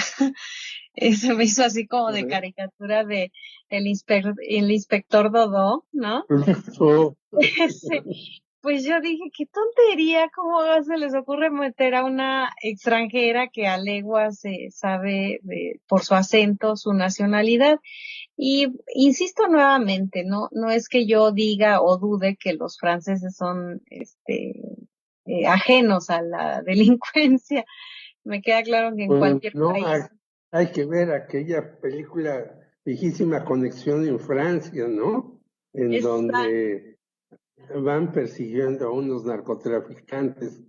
Se me hizo así como de caricatura de el inspector Dodó, ¿no? Pues yo dije, qué tontería, ¿cómo se les ocurre meter a una extranjera que a leguas sabe por su acento, su nacionalidad? Y insisto nuevamente, no es que yo diga o dude que los franceses son ajenos a la delincuencia. Me queda claro que en cualquier país. Hay que ver aquella película viejísima, Conexión en Francia, ¿no? En donde van persiguiendo a unos narcotraficantes.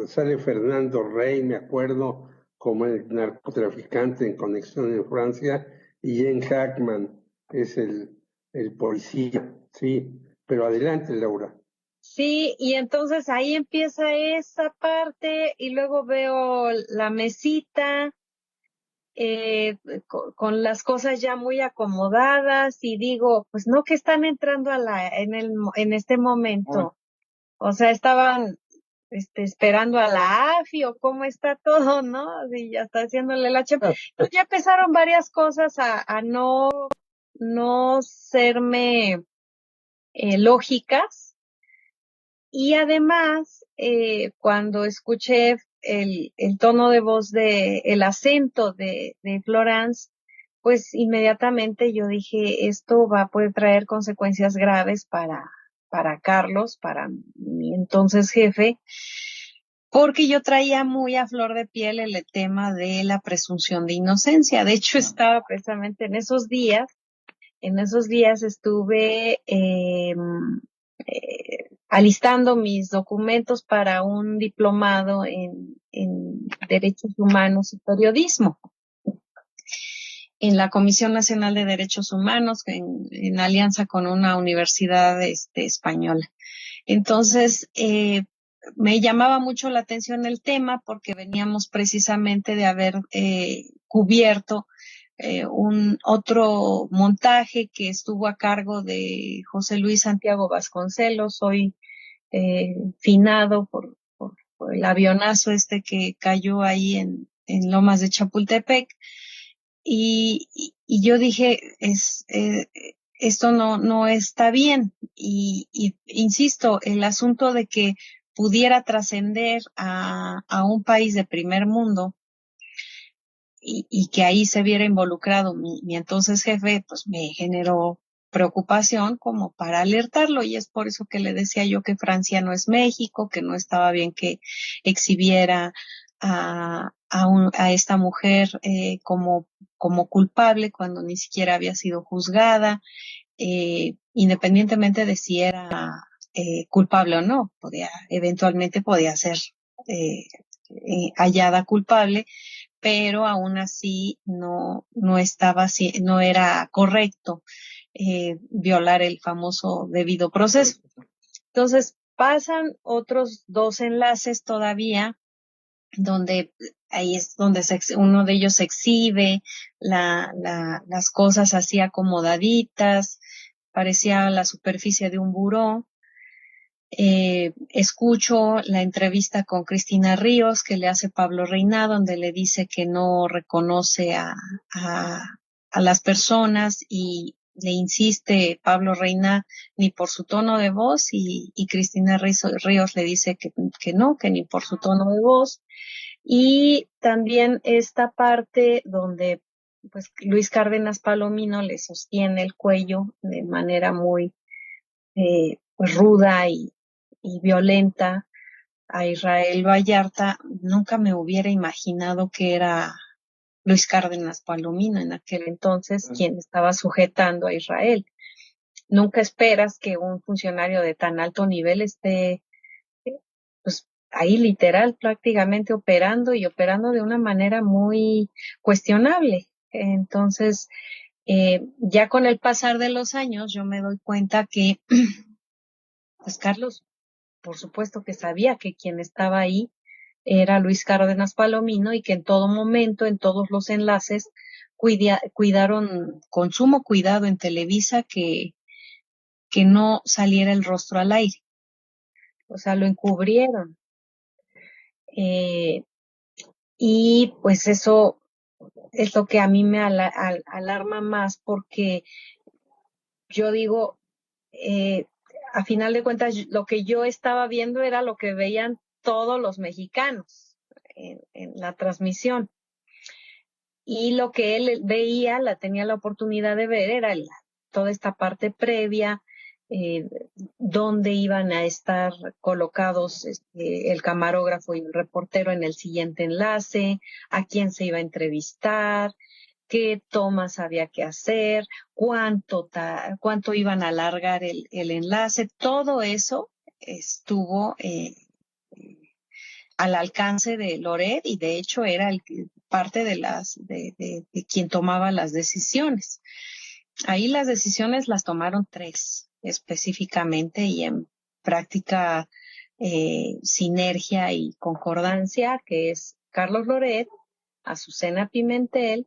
Sale Fernando Rey, me acuerdo, como el narcotraficante en Conexión en Francia, y Ian Hackman es el policía, sí. Pero adelante, Laura. Sí, y entonces ahí empieza esa parte, y luego veo la mesita con las cosas ya muy acomodadas, y digo, pues no, que están entrando en este momento. O sea, estaban esperando a la AFI, o cómo está todo, ¿no? Y ya está haciéndole la chapa. Entonces ya empezaron varias cosas a no serme lógicas. Y además, cuando escuché el tono de voz el acento de Florence, pues inmediatamente yo dije, esto puede traer consecuencias graves para Carlos, para mi entonces jefe, porque yo traía muy a flor de piel el tema de la presunción de inocencia. De hecho, estaba precisamente en esos días estuve alistando mis documentos para un diplomado en Derechos Humanos y Periodismo en la Comisión Nacional de Derechos Humanos, en alianza con una universidad española. Entonces, me llamaba mucho la atención el tema porque veníamos precisamente de haber cubierto un otro montaje que estuvo a cargo de José Luis Santiago Vasconcelos, hoy finado por el avionazo que cayó ahí en Lomas de Chapultepec. Y yo dije, esto no está bien. Y insisto, el asunto de que pudiera trascender a un país de primer mundo y que ahí se viera involucrado mi entonces jefe, pues me generó preocupación como para alertarlo, y es por eso que le decía yo que Francia no es México, que no estaba bien que exhibiera a esta mujer como culpable cuando ni siquiera había sido juzgada, independientemente de si era culpable o no, eventualmente podía ser hallada culpable, pero aún así no era correcto violar el famoso debido proceso. Entonces pasan otros 2 enlaces todavía, donde ahí es donde uno de ellos exhibe las cosas así acomodaditas, parecía la superficie de un buró. Escucho la entrevista con Cristina Ríos que le hace Pablo Reina, donde le dice que no reconoce a las personas, y le insiste Pablo Reina ni por su tono de voz, y Cristina Ríos le dice que no, que ni por su tono de voz. Y también esta parte donde pues Luis Cárdenas Palomino le sostiene el cuello de manera muy pues ruda y violenta a Israel Vallarta. Nunca me hubiera imaginado que era Luis Cárdenas Palomino en aquel entonces quien estaba sujetando a Israel. Nunca esperas que un funcionario de tan alto nivel esté pues ahí literal prácticamente operando de una manera muy cuestionable. Entonces, ya con el pasar de los años yo me doy cuenta que pues Carlos, por supuesto que sabía que quien estaba ahí era Luis Cárdenas Palomino, y que en todo momento, en todos los enlaces, cuidaron con sumo cuidado en Televisa que no saliera el rostro al aire. O sea, lo encubrieron. Y pues eso es lo que a mí me alarma más, porque yo digo, a final de cuentas, lo que yo estaba viendo era lo que veían todos los mexicanos en la transmisión. Y lo que él veía, tenía la oportunidad de ver, era toda esta parte previa, dónde iban a estar colocados el camarógrafo y el reportero en el siguiente enlace, a quién se iba a entrevistar, qué tomas había que hacer, cuánto iban a alargar el enlace. Todo eso estuvo al alcance de Loret, y de hecho era parte de quien tomaba las decisiones. Ahí las decisiones las tomaron 3 específicamente, y en práctica sinergia y concordancia, que es Carlos Loret, Azucena Pimentel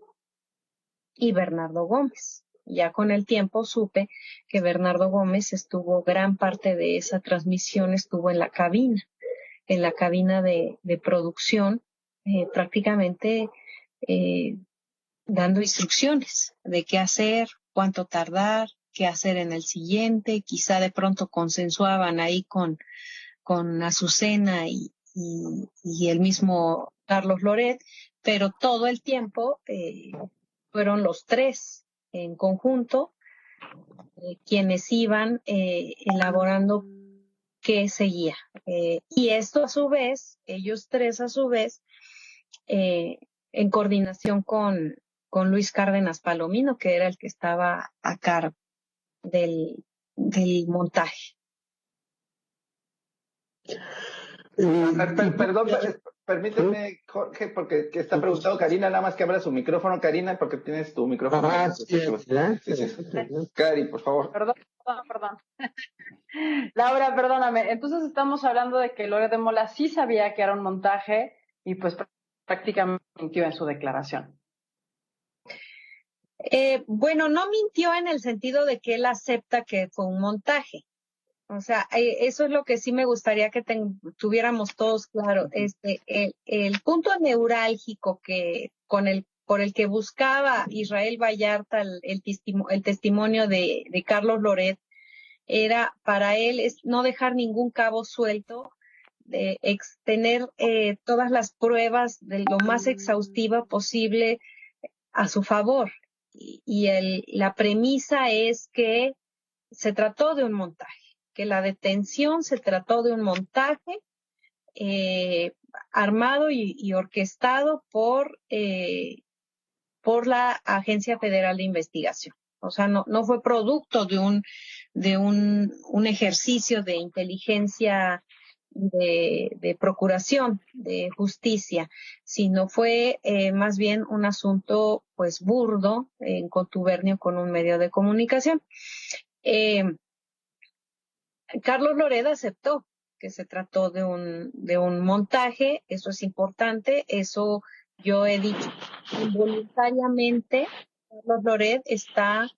y Bernardo Gómez. Ya con el tiempo supe que Bernardo Gómez estuvo gran parte de esa transmisión, estuvo en la cabina de producción, prácticamente dando instrucciones de qué hacer, cuánto tardar, qué hacer en el siguiente. Quizá de pronto consensuaban ahí con Azucena y el mismo Carlos Loret, pero todo el tiempo fueron los 3 en conjunto quienes iban elaborando qué seguía. Y esto a su vez, ellos 3 a su vez, en coordinación con Luis Cárdenas Palomino, que era el que estaba a cargo del montaje. Perdón, permíteme, Jorge, porque está preguntando Karina, nada más que abra su micrófono, Karina, porque tienes tu micrófono. Cari, por favor. Perdón. Laura, perdóname. Entonces estamos hablando de que Loret de Mola sí sabía que era un montaje, y pues prácticamente mintió en su declaración. Bueno, no mintió en el sentido de que él acepta que fue un montaje. O sea, eso es lo que sí me gustaría que tuviéramos todos claro. El punto neurálgico por el que buscaba Israel Vallarta el testimonio de Carlos Loret era para él es no dejar ningún cabo suelto, de tener todas las pruebas de lo más exhaustiva posible a su favor. La premisa es que se trató de un montaje, que la detención se trató de un montaje armado y orquestado por la Agencia Federal de Investigación. O sea, no fue producto de un ejercicio de inteligencia de procuración de justicia, sino fue más bien un asunto pues burdo en contubernio con un medio de comunicación. Carlos Loret aceptó que se trató de un montaje, eso es importante, eso yo he dicho involuntariamente. Carlos Loret está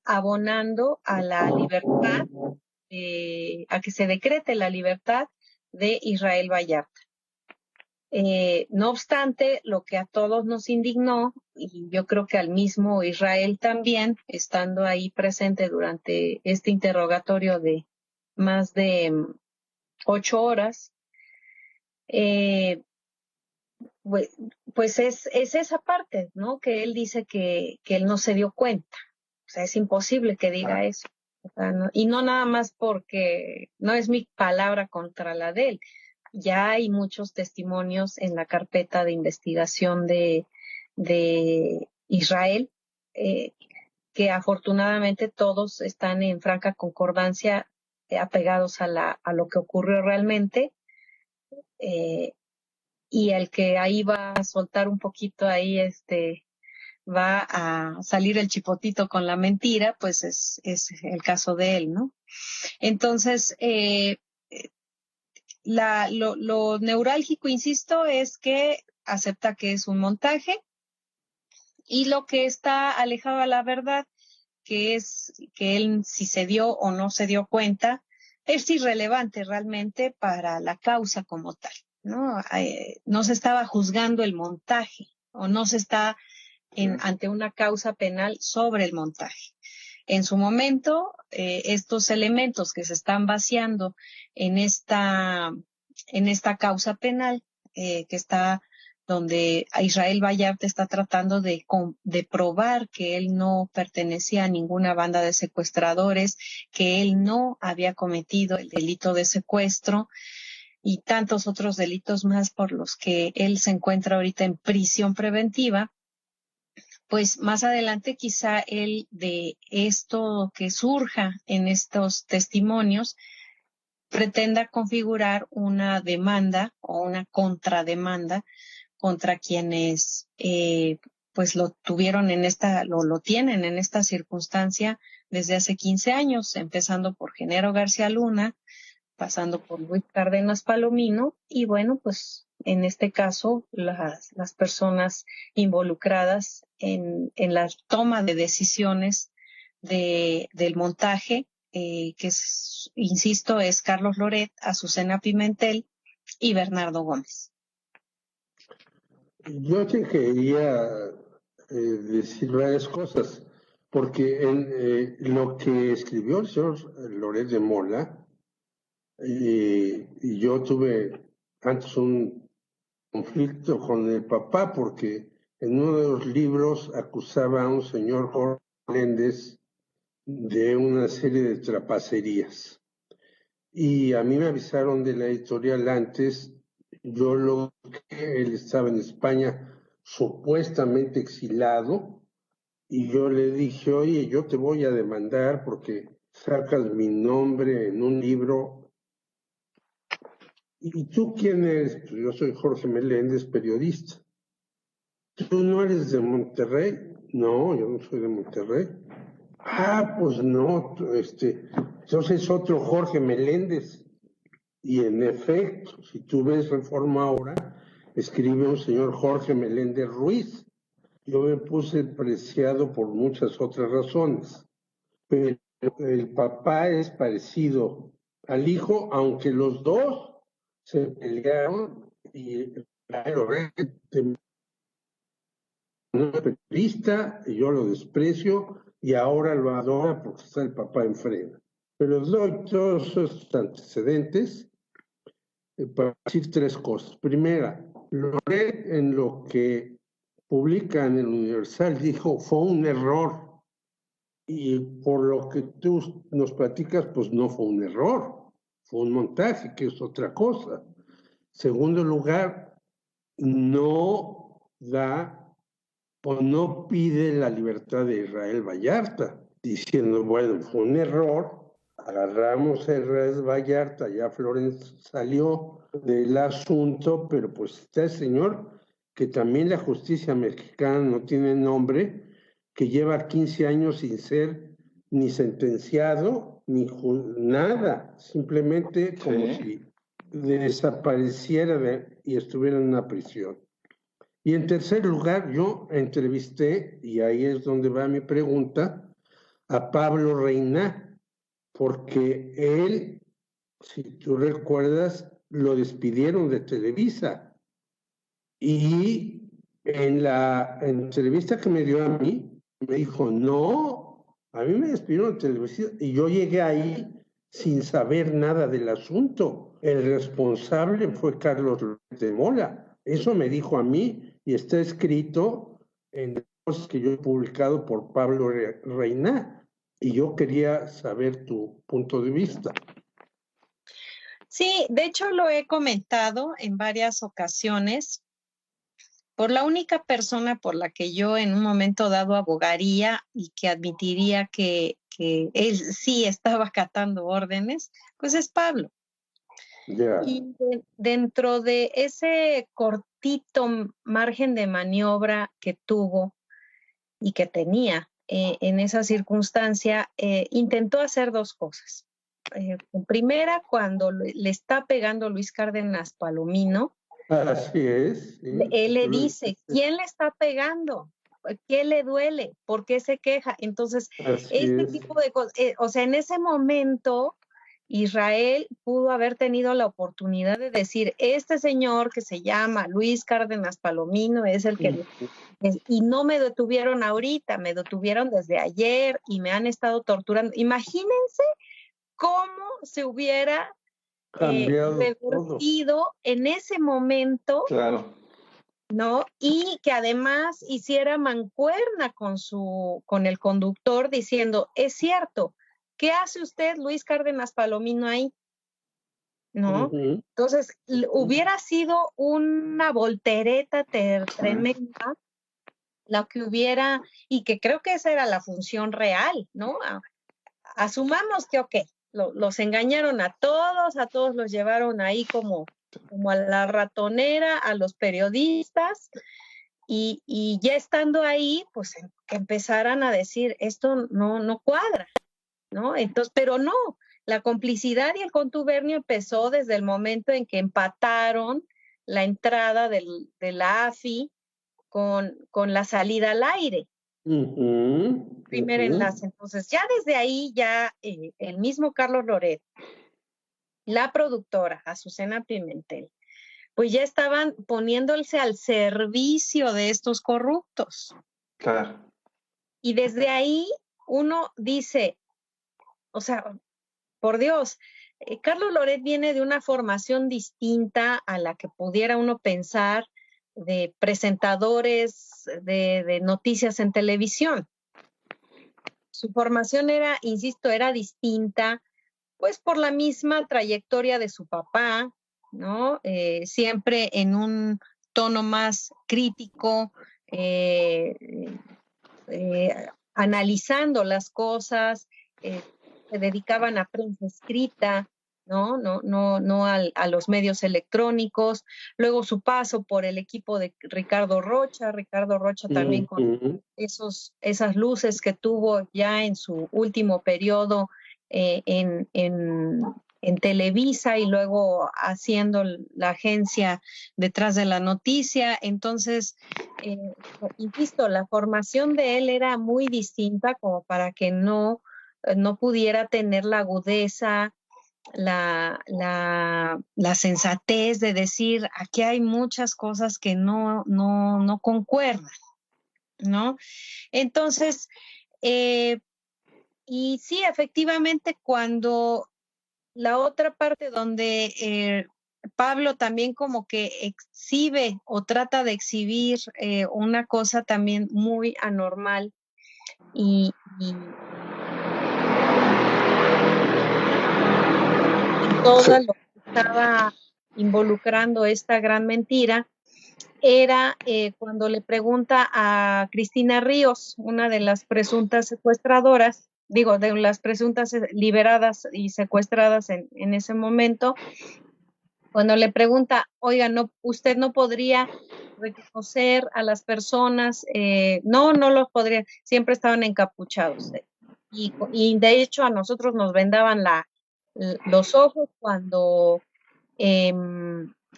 abonando a la libertad, a que se decrete la libertad de Israel Vallarta. No obstante, lo que a todos nos indignó, y yo creo que al mismo Israel también, estando ahí presente durante este interrogatorio de más de 8 horas, pues es esa parte, ¿no? Que él dice que él no se dio cuenta. O sea, es imposible que diga eso. O sea, y no nada más porque no es mi palabra contra la de él. Ya hay muchos testimonios en la carpeta de investigación de Israel, que afortunadamente todos están en franca concordancia, apegados a lo que ocurrió realmente. Y el que ahí va a soltar un poquito ahí, va a salir el chipotito con la mentira, pues es el caso de él, ¿no? Entonces, lo neurálgico, insisto, es que acepta que es un montaje, y lo que está alejado a la verdad, que es que él, si se dio o no se dio cuenta, es irrelevante realmente para la causa como tal, ¿no? No se estaba juzgando el montaje, o no se está ante una causa penal sobre el montaje. En su momento, estos elementos que se están vaciando en esta causa penal, que está donde Israel Vallarta está tratando de probar que él no pertenecía a ninguna banda de secuestradores, que él no había cometido el delito de secuestro y tantos otros delitos más por los que él se encuentra ahorita en prisión preventiva. Pues más adelante quizá él, de esto que surja en estos testimonios, pretenda configurar una demanda o una contrademanda contra quienes pues lo tienen en esta circunstancia desde hace 15 años, empezando por Genaro García Luna, pasando por Luis Cárdenas Palomino, y bueno, pues en este caso las personas involucradas en la toma de decisiones del montaje, que insisto, es Carlos Loret, Azucena Pimentel y Bernardo Gómez. Yo te quería decir varias cosas, porque en lo que escribió el señor Loret de Mola, y yo tuve antes un conflicto con el papá, porque en uno de los libros acusaba a un señor Jorge Meléndez de una serie de trapacerías. Y a mí me avisaron de la editorial antes. Yo lo que él estaba en España supuestamente exilado, y yo le dije, oye, yo te voy a demandar porque sacas mi nombre en un libro. ¿Y tú quién eres? Pues yo soy Jorge Meléndez, periodista. ¿Tú no eres de Monterrey? No, yo no soy de Monterrey. Ah, pues no, entonces es otro Jorge Meléndez. Y en efecto, si tú ves Reforma ahora, escribe un señor Jorge Meléndez Ruiz. yo me puse preciado por muchas otras razones, pero el papá es parecido al hijo, aunque los dos se pelearon y no es periodista, y yo lo desprecio y ahora lo adora porque está el papá en freno. Pero doy todos esos antecedentes para decir tres cosas. Primera, Loret en lo que publica en el Universal dijo fue un error, y por lo que tú nos platicas, pues no fue un error, fue un montaje, que es otra cosa. Segundo lugar, no da o no pide la libertad de Israel Vallarta, diciendo, bueno, fue un error, agarramos a Israel Vallarta, ya Flores salió del asunto, pero pues está el señor, que también la justicia mexicana no tiene nombre, que lleva 15 años sin ser ni sentenciado, ni nada, simplemente como si desapareciera y estuviera en una prisión. Y en tercer lugar, yo entrevisté, y ahí es donde va mi pregunta, a Pablo Reina, porque él, si tú recuerdas, lo despidieron de Televisa. Y en la entrevista que me dio a mí, me dijo, no, a mí me despidieron de Televisa y yo llegué ahí sin saber nada del asunto. El responsable fue Carlos de Mola. Eso me dijo a mí y está escrito en cosas que yo he publicado por Pablo Reina. Y yo quería saber tu punto de vista. Sí, de hecho lo he comentado en varias ocasiones. Por la única persona por la que yo en un momento dado abogaría y que admitiría que él sí estaba acatando órdenes, pues es Pablo. Yeah. Y dentro de ese cortito margen de maniobra que tuvo y que tenía en esa circunstancia, intentó hacer dos cosas. Primera, cuando le está pegando Luis Cárdenas Palomino, así es. Sí. Él le dice, ¿quién le está pegando? ¿Qué le duele? ¿Por qué se queja? Entonces, tipo de cosas, o sea, en ese momento, Israel pudo haber tenido la oportunidad de decir, este señor que se llama Luis Cárdenas Palomino es el que... Y no me detuvieron ahorita, me detuvieron desde ayer y me han estado torturando. Imagínense cómo se hubiera revertido en ese momento, claro, ¿no? Y que además hiciera mancuerna con el conductor diciendo, es cierto, ¿qué hace usted, Luis Cárdenas Palomino, ahí? ¿No? Entonces, hubiera sido una voltereta tremenda la que hubiera, y que creo que esa era la función real, ¿no? Asumamos que, ok, los engañaron a todos los llevaron ahí como a la ratonera, a los periodistas, y ya estando ahí, pues que empezaran a decir, esto no cuadra, ¿no? Entonces, pero no, la complicidad y el contubernio empezó desde el momento en que empataron la entrada de la AFI con la salida al aire. Primer enlace. Entonces, ya desde ahí, ya el mismo Carlos Loret, la productora, Azucena Pimentel, pues ya estaban poniéndose al servicio de estos corruptos. Claro. Y desde ahí uno dice, o sea, por Dios, Carlos Loret viene de una formación distinta a la que pudiera uno pensar de presentadores de noticias en televisión. Su formación era, insisto, era distinta, pues por la misma trayectoria de su papá, ¿no? Siempre en un tono más crítico, analizando las cosas, se dedicaban a prensa escrita, no a los medios electrónicos. Luego su paso por el equipo de Ricardo Rocha también con esas luces que tuvo ya en su último periodo en en Televisa y luego haciendo la agencia detrás de la noticia. Entonces, insisto, la formación de él era muy distinta como para que no pudiera tener la agudeza, la sensatez de decir, aquí hay muchas cosas que no concuerdan, ¿no? Entonces, y sí, efectivamente, cuando la otra parte donde Pablo también como que exhibe o trata de exhibir una cosa también muy anormal y todo lo que estaba involucrando esta gran mentira era cuando le pregunta a Cristina Ríos, una de las presuntas secuestradoras, de las presuntas liberadas y secuestradas en ese momento, cuando le pregunta, oiga, usted no podría reconocer a las personas, no los podría, siempre estaban encapuchados. Y de hecho a nosotros nos vendaban los ojos cuando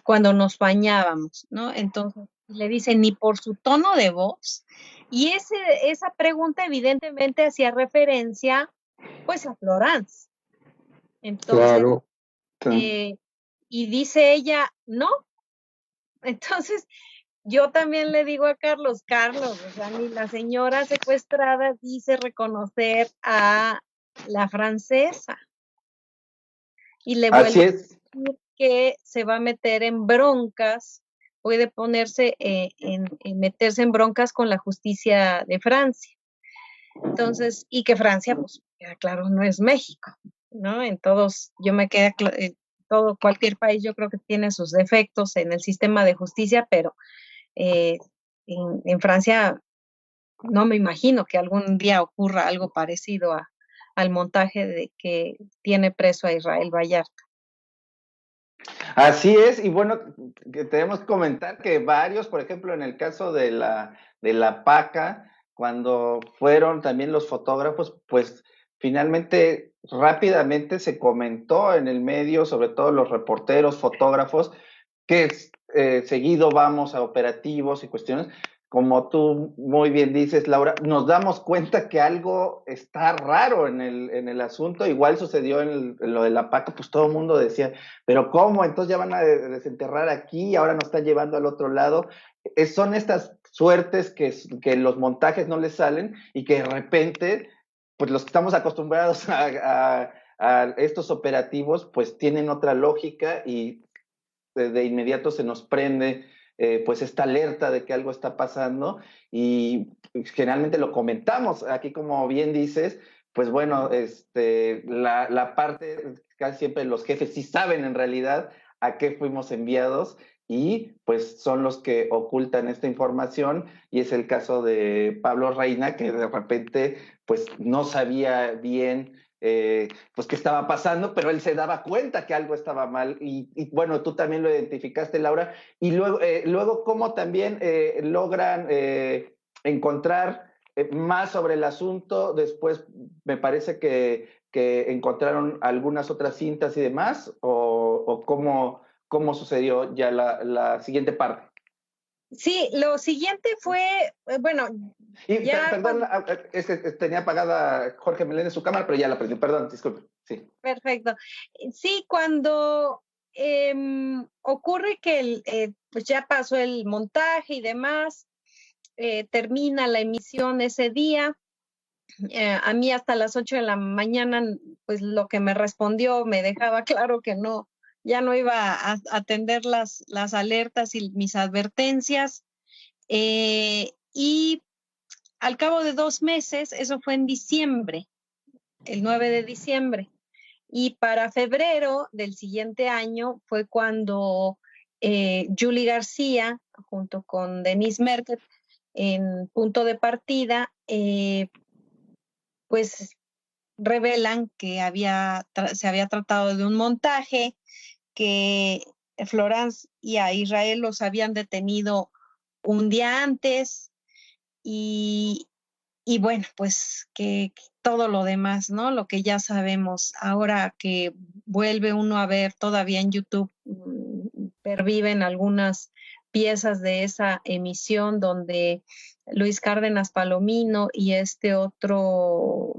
nos bañábamos, ¿no? Entonces le dice, ni por su tono de voz. Y esa pregunta evidentemente hacía referencia, pues, a Florence. Entonces, Claro. y dice ella, no. Entonces, yo también le digo a Carlos, o sea, ni la señora secuestrada dice reconocer a la francesa. Y le Así vuelvo a es. decir que se va a meter en broncas, puede ponerse meterse en broncas con la justicia de Francia. Entonces, y que Francia, pues, claro, no es México, ¿no? En todos, yo me queda cualquier país yo creo que tiene sus defectos en el sistema de justicia, pero en Francia no me imagino que algún día ocurra algo parecido al montaje de que tiene preso a Israel Vallarta. Así es, y bueno, que tenemos que comentar que varios, por ejemplo, en el caso de la PACA, cuando fueron también los fotógrafos, pues finalmente rápidamente se comentó en el medio, sobre todo los reporteros, fotógrafos, que seguido vamos a operativos y cuestiones. Como tú muy bien dices, Laura, nos damos cuenta que algo está raro en el asunto. Igual sucedió en lo de la PACA, pues todo el mundo decía, pero ¿cómo? Entonces ya van a desenterrar aquí y ahora nos están llevando al otro lado. Son estas suertes que los montajes no les salen y que de repente, pues los que estamos acostumbrados a estos operativos, pues tienen otra lógica y de inmediato se nos prende pues esta alerta de que algo está pasando y generalmente lo comentamos. Aquí, como bien dices, pues bueno, la parte, casi siempre los jefes sí saben en realidad a qué fuimos enviados y pues son los que ocultan esta información, y es el caso de Pablo Reina, que de repente pues no sabía bien pues qué estaba pasando, pero él se daba cuenta que algo estaba mal y bueno, tú también lo identificaste, Laura, y luego cómo también logran encontrar más sobre el asunto. Después me parece que encontraron algunas otras cintas y demás, o cómo sucedió ya la siguiente parte. Sí, lo siguiente fue, bueno, Y ya perdón, tenía apagada Jorge Meléndez su cámara, pero ya la prendí, perdón, disculpe. Sí. perfecto. Sí, cuando ocurre que pues ya pasó el montaje y demás, termina la emisión ese día. A mí hasta las 8 de la mañana, pues lo que me respondió me dejaba claro que no, ya no iba a atender las alertas y mis advertencias. Y al cabo de 2 meses, eso fue en diciembre, el 9 de diciembre, y para febrero del siguiente año fue cuando Julie García, junto con Denise Merkel, en Punto de Partida, pues revelan que se había tratado de un montaje, que Florence y a Israel los habían detenido un día antes y y bueno, pues que todo lo demás, ¿no? Lo que ya sabemos, ahora que vuelve uno a ver todavía en YouTube, perviven algunas piezas de esa emisión donde Luis Cárdenas Palomino y este otro,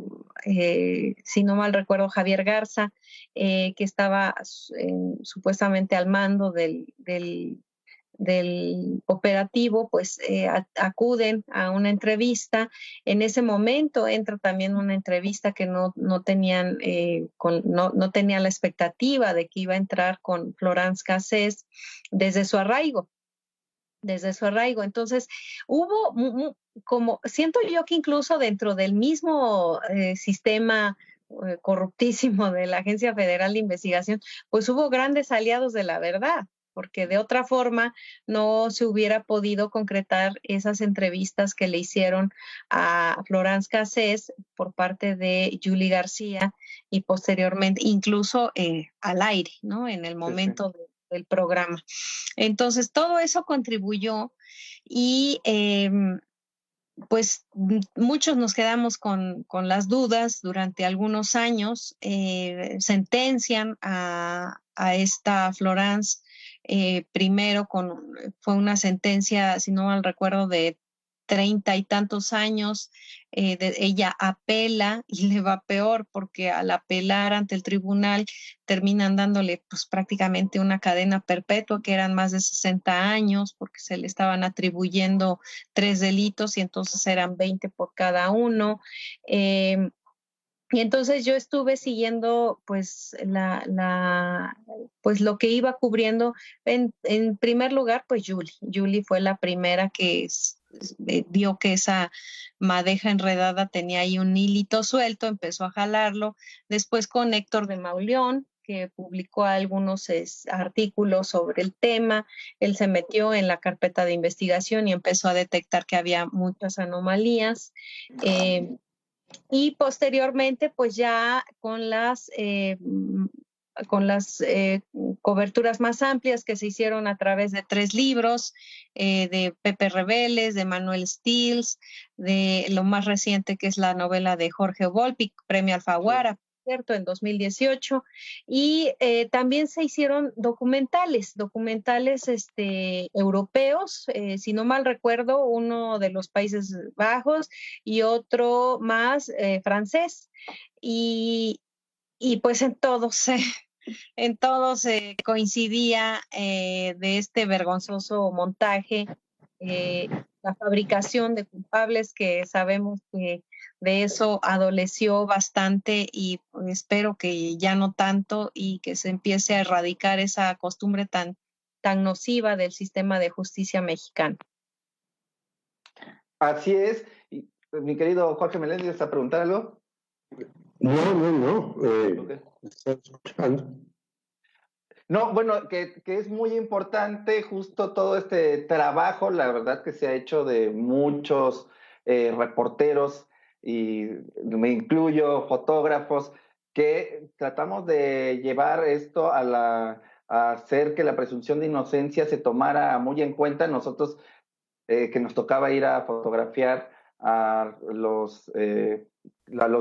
si no mal recuerdo, Javier Garza, que estaba supuestamente al mando del operativo, pues acuden a una entrevista. En ese momento entra también una entrevista que no tenían, no tenían la expectativa de que iba a entrar con Florence Cassés desde su arraigo. Entonces, hubo como, siento yo que incluso dentro del mismo sistema corruptísimo de la Agencia Federal de Investigación, pues hubo grandes aliados de la verdad, porque de otra forma no se hubiera podido concretar esas entrevistas que le hicieron a Florence Cassés por parte de Julie García y posteriormente, incluso al aire, ¿no? En el momento del programa. Entonces, todo eso contribuyó y pues muchos nos quedamos con las dudas durante algunos años. Sentencian a esta Florence primero fue una sentencia, si no mal recuerdo, de 30 y tantos años. Ella apela y le va peor porque al apelar ante el tribunal terminan dándole pues prácticamente una cadena perpetua, que eran más de 60 años, porque se le estaban atribuyendo 3 delitos y entonces eran 20 por cada uno. Y entonces yo estuve siguiendo pues pues lo que iba cubriendo. En primer lugar, pues Julie fue la primera que vio que esa madeja enredada tenía ahí un hilito suelto, empezó a jalarlo. Después con Héctor de Mauleón, que publicó algunos artículos sobre el tema. Él se metió en la carpeta de investigación y empezó a detectar que había muchas anomalías. Y posteriormente, pues ya con las coberturas más amplias que se hicieron a través de 3 libros, de Pepe Rebeles, de Manuel Stills, de lo más reciente que es la novela de Jorge Volpi, Premio Alfaguara, ¿cierto? En 2018, y también se hicieron documentales europeos, si no mal recuerdo, uno de los Países Bajos y otro más francés, y pues en todos coincidía de este vergonzoso montaje, la fabricación de culpables, que sabemos que de eso adoleció bastante y espero que ya no tanto y que se empiece a erradicar esa costumbre tan nociva del sistema de justicia mexicano. Así es. Y, mi querido Jorge Meléndez, ¿a preguntar algo? No. Okay. Estoy escuchando. No, bueno, que es muy importante justo todo este trabajo, la verdad que se ha hecho de muchos reporteros, y me incluyo, fotógrafos, que tratamos de llevar esto a hacer que la presunción de inocencia se tomara muy en cuenta. Nosotros que nos tocaba ir a fotografiar a los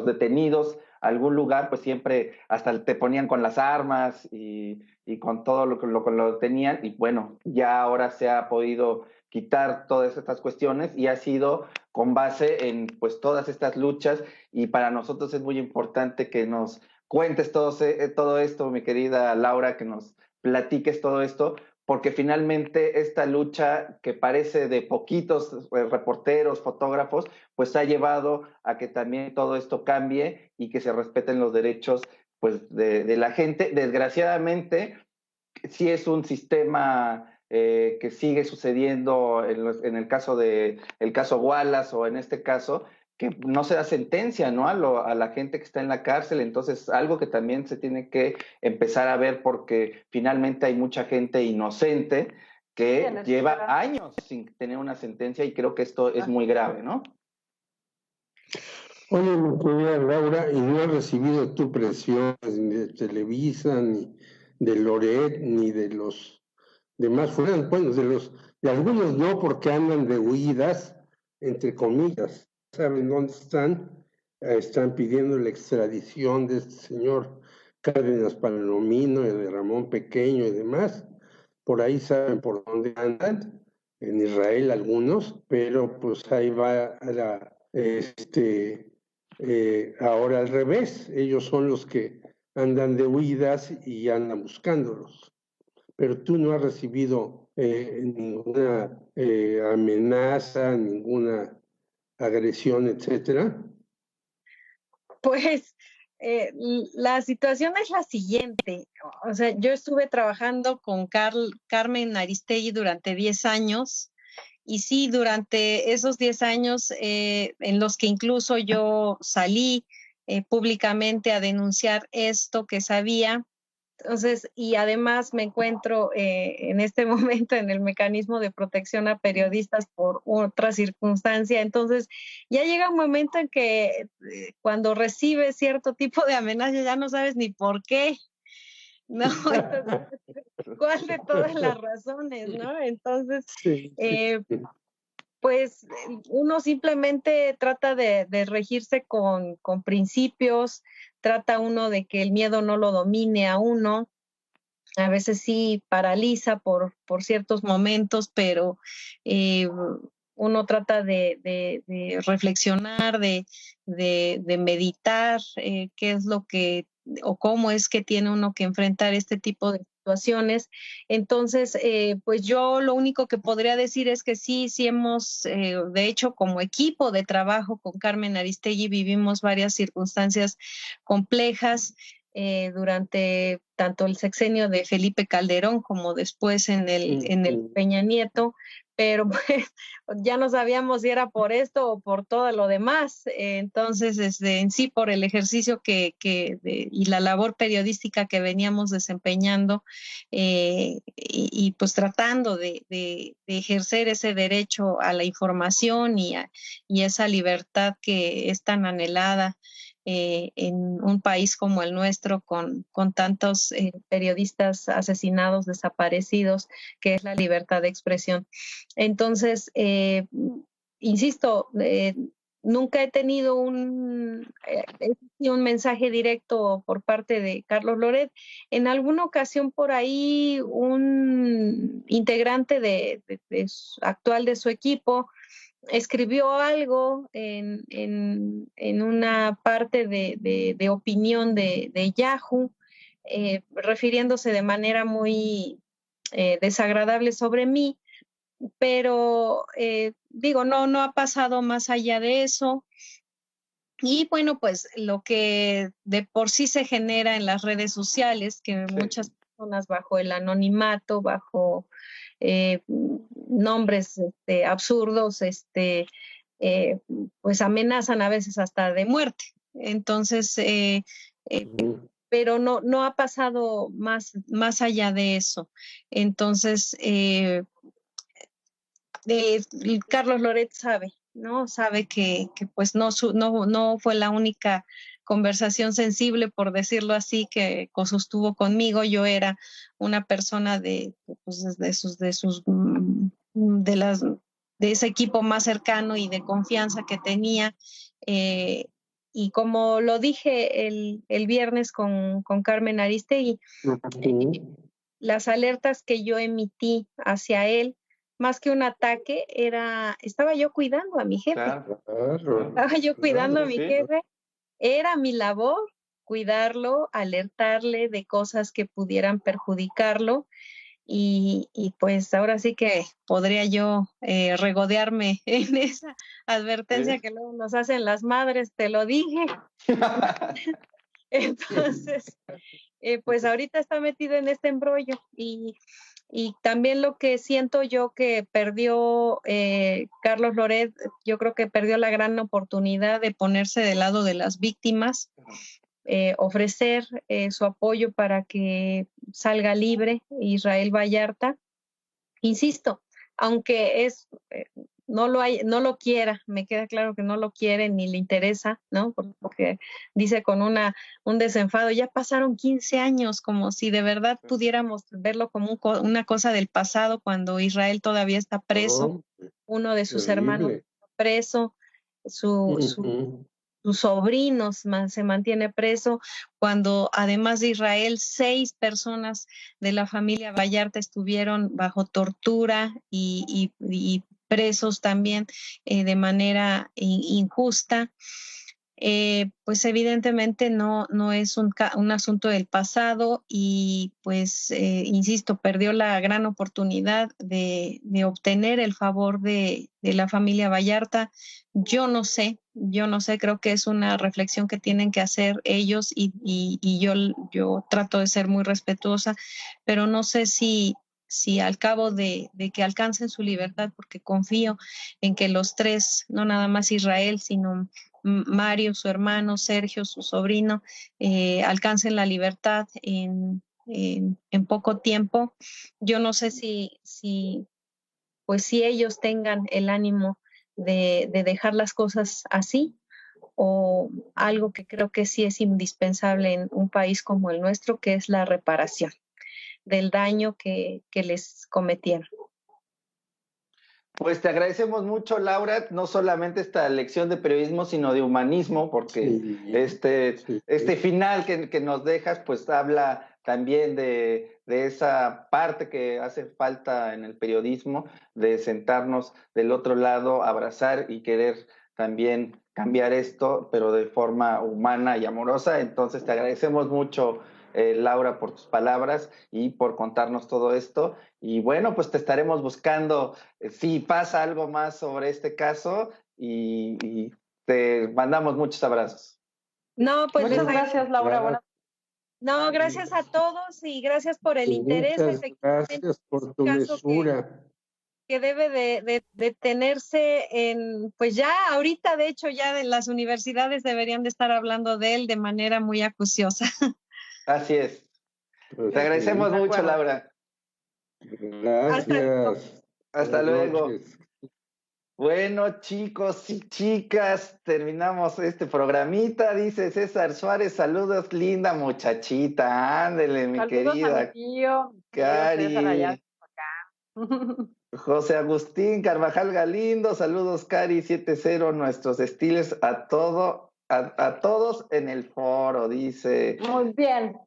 detenidos a algún lugar, pues siempre hasta te ponían con las armas y con todo lo que lo tenían, y bueno, ya ahora se ha podido quitar todas estas cuestiones y ha sido con base en pues todas estas luchas, y para nosotros es muy importante que nos cuentes todo esto, mi querida Laura, que nos platiques todo esto, porque finalmente esta lucha que parece de poquitos reporteros, fotógrafos, pues ha llevado a que también todo esto cambie y que se respeten los derechos pues de la gente. Desgraciadamente, sí es un sistema que sigue sucediendo en el caso Wallace, o en este caso, que no se da sentencia, ¿no? A la gente que está en la cárcel. Entonces, algo que también se tiene que empezar a ver, porque finalmente hay mucha gente inocente que lleva años sin tener una sentencia, y creo que esto es muy grave, ¿no? Oye, mi querida Laura, ¿y no has recibido tu presión ni de Televisa, ni de Loret, ni de los demás fueran? Bueno, de algunos no, porque andan de huidas, entre comillas, saben dónde están. Están pidiendo la extradición de este señor Cárdenas Palomino y de Ramón Pequeño y demás. Por ahí saben por dónde andan, en Israel algunos, pero pues ahí va ahora al revés. Ellos son los que andan de huidas y andan buscándolos. Pero tú no has recibido ninguna amenaza, ninguna agresión, etcétera. Pues la situación es la siguiente. O sea, yo estuve trabajando con Carmen Aristegui durante 10 años. Y sí, durante esos 10 años en los que incluso yo salí públicamente a denunciar esto que sabía. Entonces, y además me encuentro en este momento en el mecanismo de protección a periodistas por otra circunstancia. Entonces, ya llega un momento en que cuando recibes cierto tipo de amenaza ya no sabes ni por qué, ¿no? Entonces, ¿cuál de todas las razones, no? Entonces, pues uno simplemente trata de regirse con principios, trata uno de que el miedo no lo domine a uno. A veces sí paraliza por ciertos momentos, pero uno trata de reflexionar, de meditar qué es lo que o cómo es que tiene uno que enfrentar este tipo de situaciones. Entonces, pues yo lo único que podría decir es que sí hemos, de hecho, como equipo de trabajo con Carmen Aristegui vivimos varias circunstancias complejas durante tanto el sexenio de Felipe Calderón como después en el Peña Nieto, pero pues ya no sabíamos si era por esto o por todo lo demás. Entonces, en sí, por el ejercicio y la labor periodística que veníamos desempeñando y pues tratando de ejercer ese derecho a la información y esa libertad que es tan anhelada en un país como el nuestro con tantos periodistas asesinados, desaparecidos, que es la libertad de expresión. Entonces, insisto, nunca he tenido un mensaje directo por parte de Carlos Loret. En alguna ocasión por ahí un integrante actual de su equipo escribió algo en una parte de opinión de Yahoo, refiriéndose de manera muy desagradable sobre mí, pero digo, no ha pasado más allá de eso. Y bueno, pues lo que de por sí se genera en las redes sociales, que muchas personas bajo el anonimato, bajo nombres absurdos, pues amenazan a veces hasta de muerte. Entonces, pero no ha pasado más allá de eso. Entonces, Carlos Loret sabe, ¿no? Sabe que pues no fue la única conversación sensible, por decirlo así, que sostuvo conmigo. Yo era una persona de ese equipo más cercano y de confianza que tenía. Y como lo dije el viernes con Carmen Aristegui, las alertas que yo emití hacia él, más que un ataque, estaba yo cuidando a mi jefe. Estaba yo cuidando a mi jefe. Era mi labor cuidarlo, alertarle de cosas que pudieran perjudicarlo. Y pues ahora sí que podría yo regodearme en esa advertencia que luego nos hacen las madres, te lo dije. Entonces, pues ahorita está metido en este embrollo y también lo que siento yo que perdió Carlos Loret, yo creo que perdió la gran oportunidad de ponerse del lado de las víctimas, ofrecer su apoyo para que salga libre Israel Vallarta. Insisto, aunque no lo quiera, me queda claro que no lo quiere ni le interesa, ¿no? Porque dice con un desenfado, ya pasaron 15 años, como si de verdad pudiéramos verlo como una cosa del pasado, cuando Israel todavía está preso, uno de sus hermanos está preso, Ujú. sus sobrinos se mantiene preso, cuando además de Israel, 6 personas de la familia Vallarta estuvieron bajo tortura y presos también de manera injusta. Pues evidentemente no es un asunto del pasado y pues, insisto, perdió la gran oportunidad de obtener el favor de la familia Vallarta. Yo no sé, creo que es una reflexión que tienen que hacer ellos y yo trato de ser muy respetuosa, pero no sé si al cabo de que alcancen su libertad, porque confío en que los 3, no nada más Israel, sino Mario, su hermano, Sergio, su sobrino, alcancen la libertad en poco tiempo. Yo no sé pues si ellos tengan el ánimo de dejar las cosas así, o algo que creo que sí es indispensable en un país como el nuestro, que es la reparación del daño que les cometieron. Pues te agradecemos mucho, Laura, no solamente esta lección de periodismo, sino de humanismo, porque Sí, sí. este final que nos dejas, pues habla también de esa parte que hace falta en el periodismo, de sentarnos del otro lado, abrazar y querer también cambiar esto, pero de forma humana y amorosa. Entonces te agradecemos mucho, Laura, por tus palabras y por contarnos todo esto. Y bueno, pues te estaremos buscando si pasa algo más sobre este caso y te mandamos muchos abrazos. No, pues Muchas gracias, Laura. Buenas. No, gracias a todos y gracias por el interés. Muchas Efectivamente, gracias por es tu un caso mesura. que debe de tenerse pues ya ahorita, de hecho, ya en las universidades deberían de estar hablando de él de manera muy acuciosa. Así es. Pues Te agradecemos sí. mucho, Laura. Gracias. Hasta Buenas luego. noches. Bueno, chicos y chicas, terminamos este programita. Dice César Suárez, saludos, linda muchachita. Ándele, mi Saludos a mi querida tío César allá Cari. acá. José Agustín Carvajal Galindo, saludos Cari 70, nuestros estilos a todos en el foro, dice. Muy bien.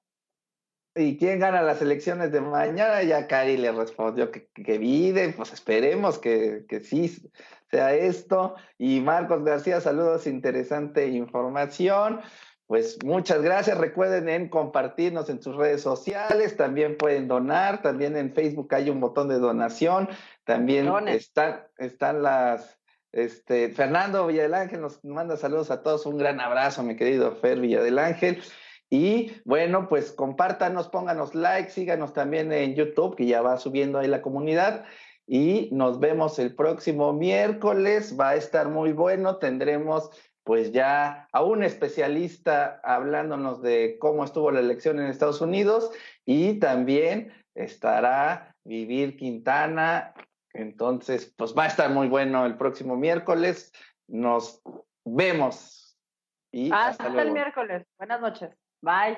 ¿Y quién gana las elecciones de mañana? Ya Cari le respondió que Biden, pues esperemos que sí sea esto. Y Marcos García, saludos, interesante información. Pues muchas gracias. Recuerden en compartirnos en sus redes sociales. También pueden donar. También en Facebook hay un botón de donación. También están las... Fernando Villadelángel nos manda saludos a todos. Un gran abrazo, mi querido Fer Villadelángel. Y bueno, pues compártanos, pónganos like, síganos también en YouTube, que ya va subiendo ahí la comunidad. Y nos vemos el próximo miércoles. Va a estar muy bueno. Tendremos pues ya a un especialista hablándonos de cómo estuvo la elección en Estados Unidos, y también estará Vivir Quintana. Entonces, pues va a estar muy bueno el próximo miércoles. Nos vemos y hasta Hasta luego. el miércoles. Buenas noches. Bye.